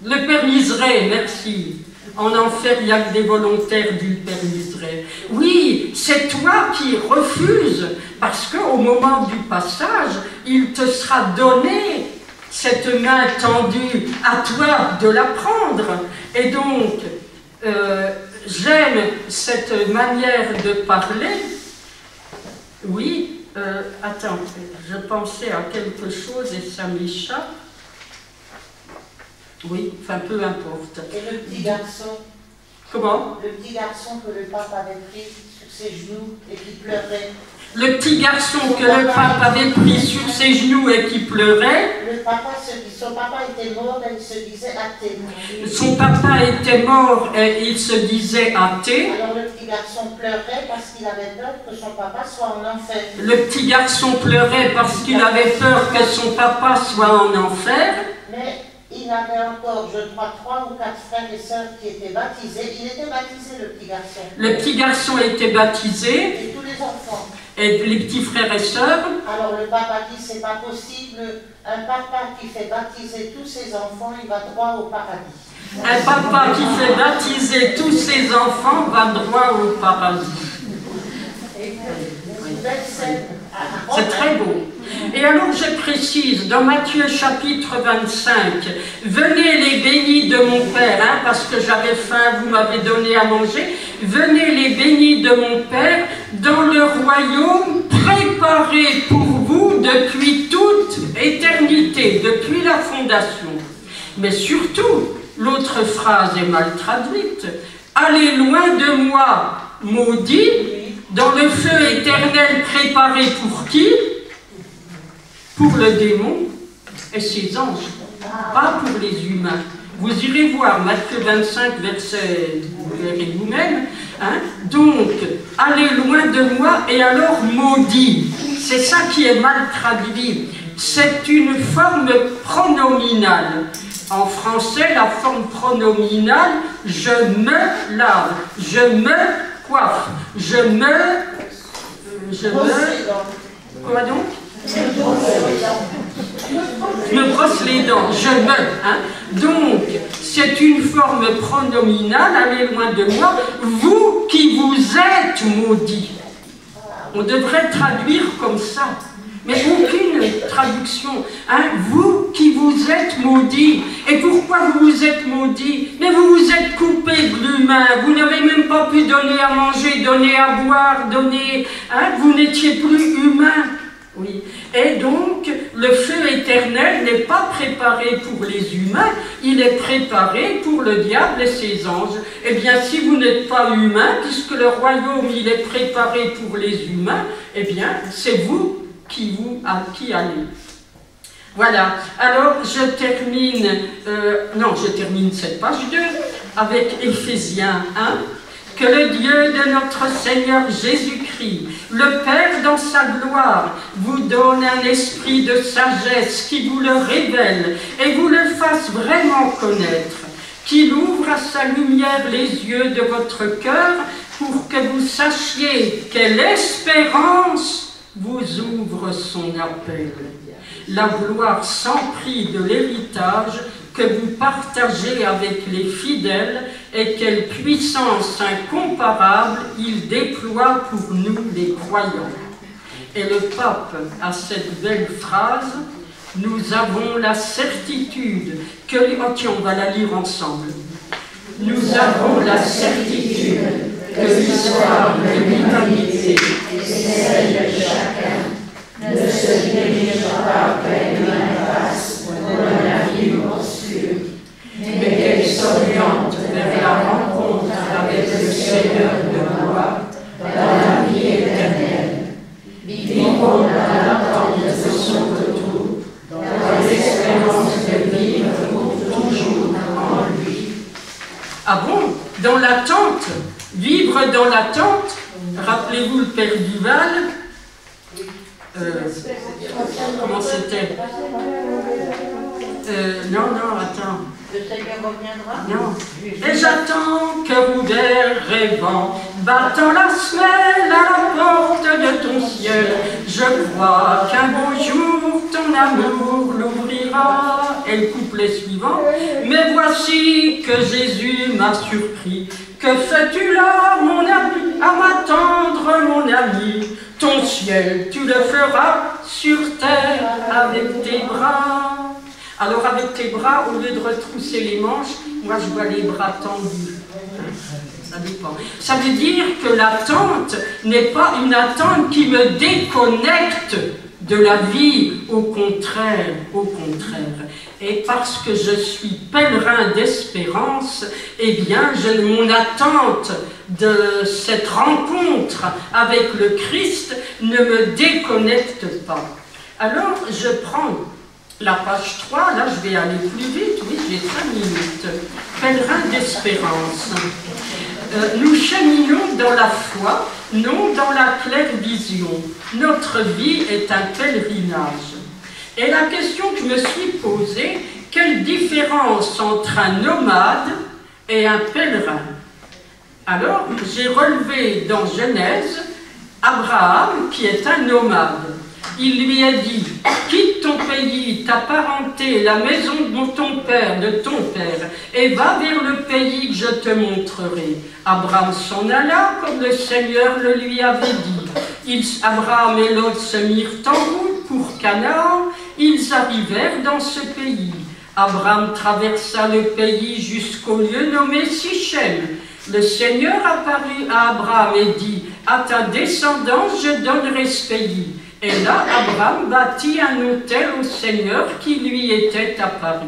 Le Père Miseré, merci. En enfer, il y a que des volontaires du Père Miseré. Oui, c'est toi qui refuses, parce qu'au moment du passage, il te sera donné cette main tendue à toi de la prendre. Et donc, j'aime cette manière de parler. Oui, attends, je pensais à quelque chose et ça m'échappe. Oui, enfin peu importe. Et le petit garçon? Comment? Le petit garçon que le pape avait pris sur ses genoux et qui pleurait. Le petit garçon que le pape avait pris sur ses genoux et qui pleurait. Son papa était mort et il se disait athée. Son papa était mort et il se disait athée. Alors le petit garçon pleurait parce qu'il avait peur que son papa soit en enfer. Le petit garçon pleurait parce qu'il avait peur que son papa soit en enfer. Mais il avait encore, je crois, 3 ou 4 frères et sœurs qui étaient baptisés. Il était baptisé, le petit garçon. Le petit garçon était baptisé. Et tous les enfants. Et les petits frères et sœurs. Alors le pape a dit, c'est pas possible, un papa qui fait baptiser tous ses enfants, il va droit au paradis. Un papa qui fait baptiser tous ses enfants va droit au paradis. C'est très beau. Et alors je précise, dans Matthieu chapitre 25, venez les bénis de mon Père, hein, parce que j'avais faim, vous m'avez donné à manger, venez les bénis de mon Père dans le royaume préparé pour vous depuis toute éternité, depuis la fondation. Mais surtout, l'autre phrase est mal traduite, allez loin de moi, maudit, dans le feu éternel préparé pour qui? Pour le démon et ses anges, pas pour les humains. Vous irez voir Matthieu 25, verset, vous verrez vous-même. Hein? Donc, allez loin de moi et alors maudit. C'est ça qui est mal traduit. C'est une forme pronominale. En français, la forme pronominale, je me lave, je me coiffe, je me... Quoi donc? Je me brosse les dents, je me... Hein? Donc, c'est une forme pronominale, allez loin de moi, vous qui vous êtes maudits. On devrait traduire comme ça, mais aucune traduction. Hein? Vous qui vous êtes maudits. Et pourquoi vous vous êtes maudits? Mais vous vous êtes coupé de l'humain, vous n'avez même pas pu donner à manger, donner à boire, donner... Hein? Vous n'étiez plus humain. Oui. Et donc, le feu éternel n'est pas préparé pour les humains, il est préparé pour le diable et ses anges. Eh bien, si vous n'êtes pas humain, puisque le royaume, il est préparé pour les humains, eh bien, c'est vous qui allez. Voilà. Alors, je termine cette page 2 avec Éphésiens 1. Que le Dieu de notre Seigneur Jésus-Christ, le Père dans sa gloire, vous donne un esprit de sagesse qui vous le révèle et vous le fasse vraiment connaître, qu'il ouvre à sa lumière les yeux de votre cœur pour que vous sachiez quelle espérance vous ouvre son appel. La gloire sans prix de l'héritage que vous partagez avec les fidèles et quelle puissance incomparable il déploie pour nous les croyants. Et le pape a cette belle phrase, nous avons la certitude que... Oh tiens, on va la lire ensemble. Nous avons la certitude que l'histoire de l'humanité et celle de chacun ne se dirigera pas vers une impasse ou un avenir obscur, mais qu'elle s'oriente vers la rencontre avec le Seigneur de gloire dans la vie éternelle. Vivons dans l'attente de son retour, dans l'espérance de vivre pour toujours en lui. Ah bon? Dans l'attente? Vivre dans l'attente? Rappelez-vous le Père Duval. Comment c'était? Non, attends. Le Seigneur reviendra? Non. Et j'attends, cœur ouvert, rêvant, battant la semelle à la porte de ton ciel. Je crois qu'un beau jour ton amour l'ouvrira. Et le couplet suivant. Mais voici que Jésus m'a surpris. Que fais-tu là, mon ami, à m'attendre, mon ami? Ton ciel, tu le feras sur terre avec tes bras. Alors avec tes bras, au lieu de retrousser les manches, moi je vois les bras tendus. Ça dépend. Ça veut dire que l'attente n'est pas une attente qui me déconnecte de la vie, au contraire, au contraire. Et parce que je suis pèlerin d'espérance, eh bien, mon attente de cette rencontre avec le Christ ne me déconnecte pas. Alors, je prends la page 3, là je vais aller plus vite, oui, j'ai 5 minutes. Pèlerin d'espérance. Nous cheminons dans la foi, non dans la claire vision. Notre vie est un pèlerinage. Et la question que je me suis posée, quelle différence entre un nomade et un pèlerin? Alors, j'ai relevé dans Genèse Abraham qui est un nomade. Il lui a dit, quitte ton pays, ta parenté, la maison de ton père, et va vers le pays que je te montrerai. Abraham s'en alla comme le Seigneur le lui avait dit. Abraham et Lot se mirent en route pour Canaan. Ils arrivèrent dans ce pays. Abraham traversa le pays jusqu'au lieu nommé Sichem. Le Seigneur apparut à Abraham et dit, à ta descendance je donnerai ce pays. Et là, Abraham bâtit un autel au Seigneur qui lui était apparu.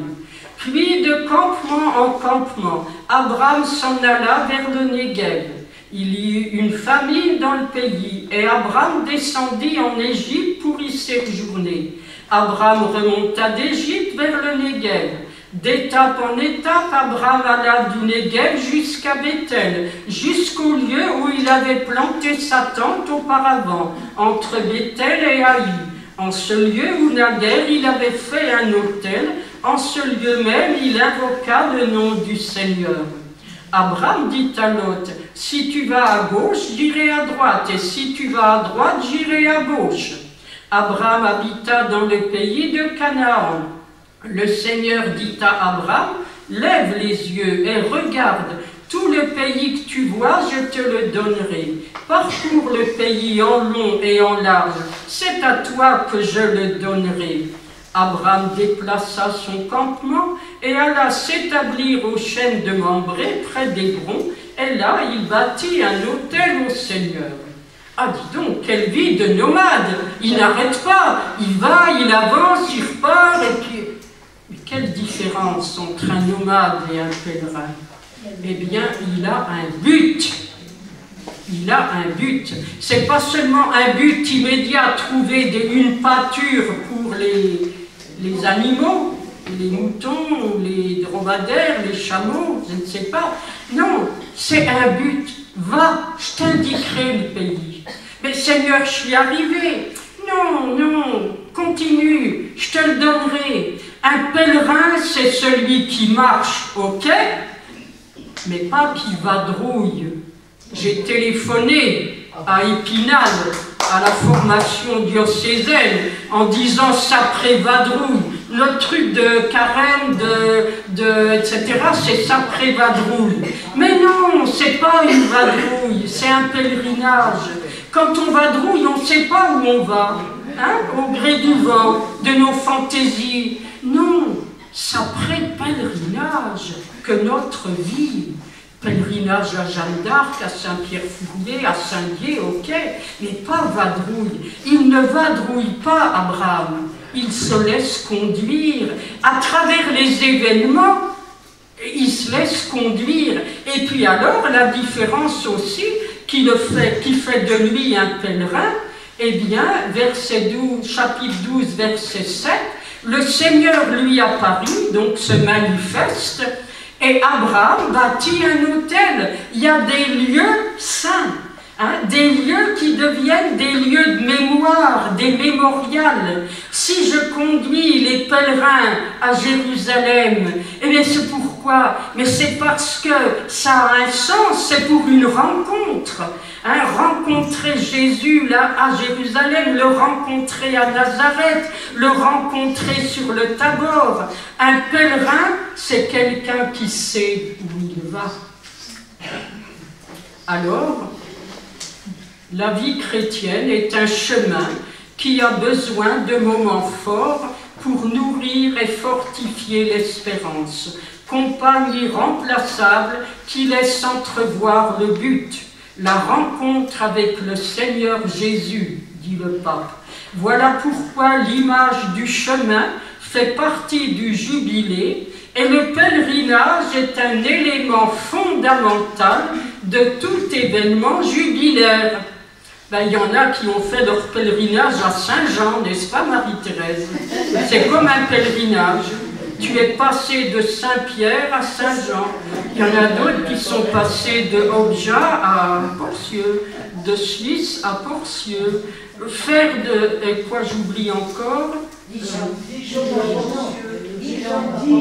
Puis, de campement en campement, Abraham s'en alla vers le Néguev. Il y eut une famine dans le pays, et Abraham descendit en Égypte pour y séjourner. Abraham remonta d'Égypte vers le Néguev. D'étape en étape, Abraham alla du Néguev jusqu'à Béthel, jusqu'au lieu où il avait planté sa tente auparavant, entre Béthel et Haï. En ce lieu où naguère il avait fait un autel, en ce lieu même il invoqua le nom du Seigneur. Abraham dit à Lot, si tu vas à gauche, j'irai à droite, et si tu vas à droite, j'irai à gauche. Abraham habita dans le pays de Canaan. Le Seigneur dit à Abraham, lève les yeux et regarde, tout le pays que tu vois, je te le donnerai. Parcours le pays en long et en large, c'est à toi que je le donnerai. Abraham déplaça son campement et alla s'établir aux chênes de Mambré, près d'Hébron, et là il bâtit un autel au Seigneur. Ah, dis donc, quelle vie de nomade! Il n'arrête pas, il va, il avance, il repart, et puis... Mais quelle différence entre un nomade et un pèlerin? Eh bien, il a un but. Il a un but. C'est pas seulement un but immédiat, trouver une pâture pour les animaux, les moutons, les dromadaires, les chameaux, je ne sais pas. Non, c'est un but. Va, je t'indiquerai le pays. Mais Seigneur, je suis arrivé. Non, non, continue, je te le donnerai. Un pèlerin, c'est celui qui marche, ok, mais pas qui vadrouille. J'ai téléphoné à Épinal, à la formation diocésaine, en disant ça prévadrouille. Notre truc de carême, etc., c'est ça prévadrouille. Mais non, c'est pas une vadrouille, c'est un pèlerinage. Quand on vadrouille, on ne sait pas où on va, hein, au gré du vent, de nos fantaisies. Non, ça pèlerinage que notre vie. Pèlerinage à Jeanne d'Arc, à Saint-Pierre-Fourier, à Saint-Dié, ok, mais pas vadrouille. Il ne vadrouille pas, Abraham. Il se laisse conduire. À travers les événements, il se laisse conduire. Et puis alors, la différence aussi, qui fait de lui un pèlerin, eh bien, verset 12, chapitre 12, verset 7, le Seigneur lui apparut, donc se manifeste, et Abraham bâtit un autel. Il y a des lieux saints. Des lieux qui deviennent des lieux de mémoire, des mémorials. Si je conduis les pèlerins à Jérusalem, eh bien c'est pourquoi? Mais c'est parce que ça a un sens, c'est pour une rencontre. Rencontrer Jésus là à Jérusalem, le rencontrer à Nazareth, le rencontrer sur le Tabor. Un pèlerin, c'est quelqu'un qui sait où il va. Alors, la vie chrétienne est un chemin qui a besoin de moments forts pour nourrir et fortifier l'espérance. Compagne irremplaçable qui laisse entrevoir le but, la rencontre avec le Seigneur Jésus, dit le pape. Voilà pourquoi l'image du chemin fait partie du jubilé et le pèlerinage est un élément fondamental de tout événement jubilaire. Il y en a qui ont fait leur pèlerinage à Saint-Jean, n'est-ce pas Marie-Thérèse? C'est comme un pèlerinage. Tu es passé de Saint-Pierre à Saint-Jean. Il y en a d'autres qui sont passés de Obja à Porcieux, de Suisse à Porcieux. Faire de... Et quoi j'oublie encore?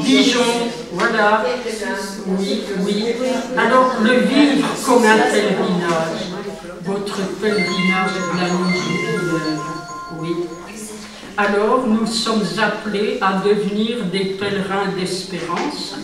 Dijon, voilà. Oui, oui. Alors, le vivre comme un pèlerinage. Votre pèlerinage de la nuit, oui. Alors, nous sommes appelés à devenir des pèlerins d'espérance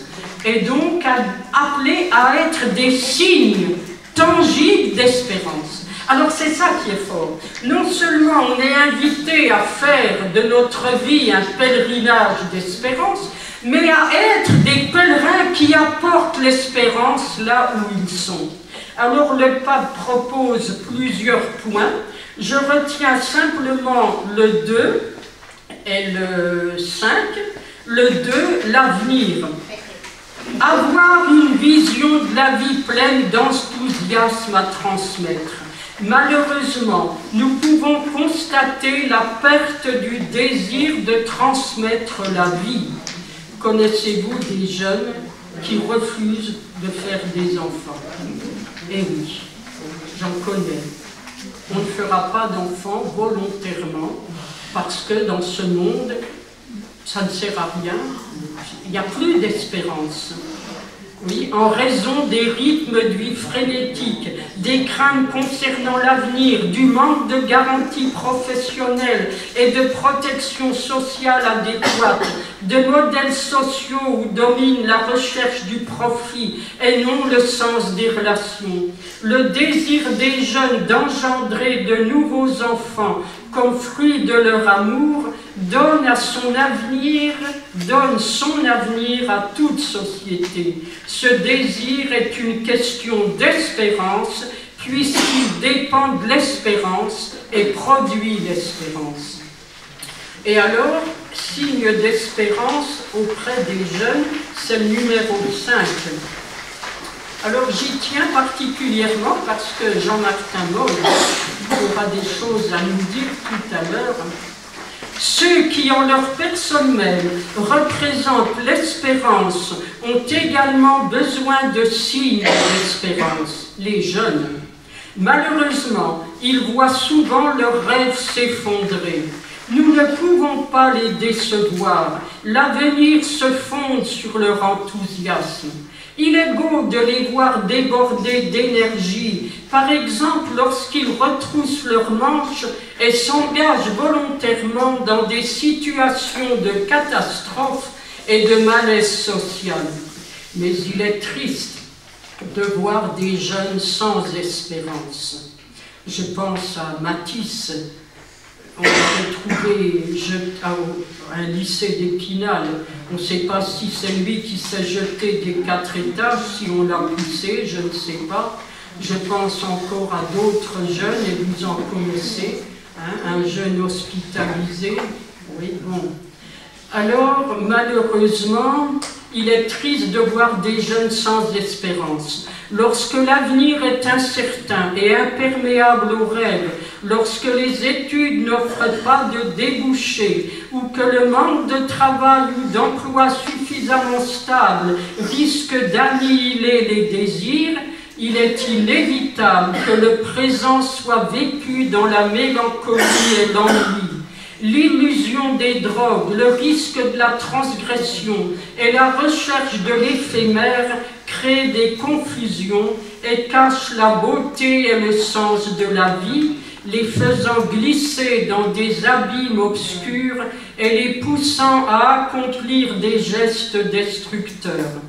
et donc appelés à être des signes tangibles d'espérance. Alors, c'est ça qui est fort. Non seulement on est invité à faire de notre vie un pèlerinage d'espérance, mais à être des pèlerins qui apportent l'espérance là où ils sont. Alors le pape propose plusieurs points. Je retiens simplement le 2 et le 5. Le 2, l'avenir. Avoir une vision de la vie pleine d'enthousiasme à transmettre. Malheureusement, nous pouvons constater la perte du désir de transmettre la vie. Connaissez-vous des jeunes qui refusent de faire des enfants? Eh oui, j'en connais. On ne fera pas d'enfants volontairement parce que dans ce monde, ça ne sert à rien. Il n'y a plus d'espérance. Oui, en raison des rythmes de vie frénétiques, des craintes concernant l'avenir, du manque de garanties professionnelles et de protection sociale adéquate, de modèles sociaux où domine la recherche du profit et non le sens des relations. Le désir des jeunes d'engendrer de nouveaux enfants comme fruit de leur amour donne son avenir à toute société. Ce désir est une question d'espérance, puisqu'il dépend de l'espérance et produit l'espérance. Et alors, signe d'espérance auprès des jeunes, c'est le numéro 5. Alors j'y tiens particulièrement parce que Jean-Martin Moll aura des choses à nous dire tout à l'heure. Ceux qui, en leur personne même, représentent l'espérance ont également besoin de signes d'espérance, les jeunes. Malheureusement, ils voient souvent leurs rêves s'effondrer. Nous ne pouvons pas les décevoir. L'avenir se fonde sur leur enthousiasme. Il est beau de les voir déborder d'énergie, par exemple lorsqu'ils retroussent leurs manches et s'engagent volontairement dans des situations de catastrophe et de malaise social. Mais il est triste de voir des jeunes sans espérance. Je pense à Matisse. On l'a trouvé à un lycée d'Épinal. On ne sait pas si c'est lui qui s'est jeté des 4 étages, si on l'a poussé, je ne sais pas. Je pense encore à d'autres jeunes, et vous en connaissez, un jeune hospitalisé. Oui, bon. Alors, malheureusement, il est triste de voir des jeunes sans espérance. Lorsque l'avenir est incertain et imperméable aux rêves, lorsque les études n'offrent pas de débouchés, ou que le manque de travail ou d'emploi suffisamment stable risque d'annihiler les désirs, il est inévitable que le présent soit vécu dans la mélancolie et l'ennui. L'illusion des drogues, le risque de la transgression et la recherche de l'éphémère créent des confusions et cachent la beauté et le sens de la vie, les faisant glisser dans des abîmes obscurs et les poussant à accomplir des gestes destructeurs.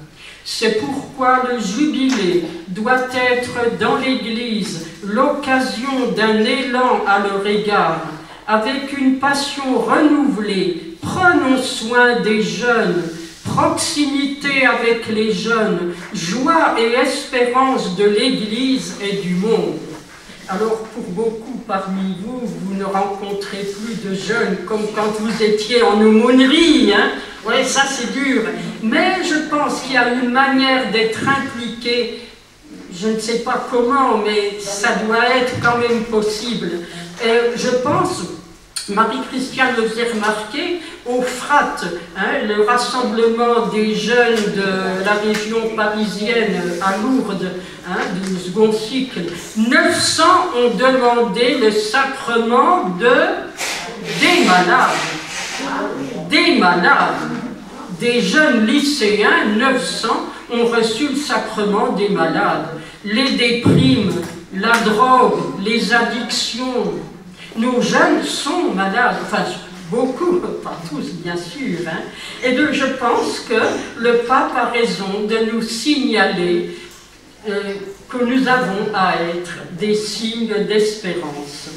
C'est pourquoi le jubilé doit être dans l'Église l'occasion d'un élan à leur égard. Avec une passion renouvelée, prenons soin des jeunes, proximité avec les jeunes, joie et espérance de l'Église et du monde. Alors pour beaucoup parmi vous, vous ne rencontrez plus de jeunes comme quand vous étiez en aumônerie, hein? Oui, ça c'est dur. Mais je pense qu'il y a une manière d'être impliqué, je ne sais pas comment, mais ça doit être quand même possible. Je pense, Marie-Christiane le faisait remarquer, au FRAT, hein, le rassemblement des jeunes de la région parisienne à Lourdes, hein, du second cycle, 900 ont demandé le sacrement des malades. Des malades. Des jeunes lycéens, 900, ont reçu le sacrement des malades. Les déprimes, la drogue, les addictions. Nos jeunes sont malades, enfin beaucoup, pas tous bien sûr. Hein. Et donc je pense que le pape a raison de nous signaler que nous avons à être des signes d'espérance.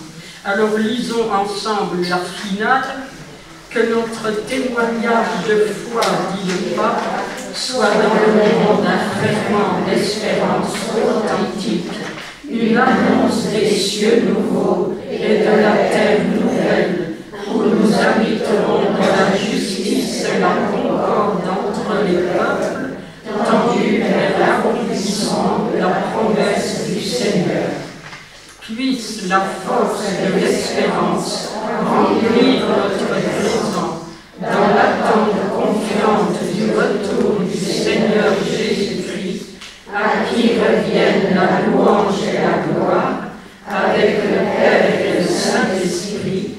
Alors lisons ensemble la finale. Que notre témoignage de foi, dit le pape, soit dans le monde un ferment d'espérance authentique, une annonce des cieux nouveaux et de la terre nouvelle, où nous habiterons dans la justice et la concorde entre les peuples, tendus vers l'accomplissement de la promesse du Seigneur. Puisse la force de l'espérance remplir notre présent dans l'attente confiante du retour du Seigneur Jésus-Christ, à qui reviennent la louange et la gloire, avec le Père et le Saint-Esprit,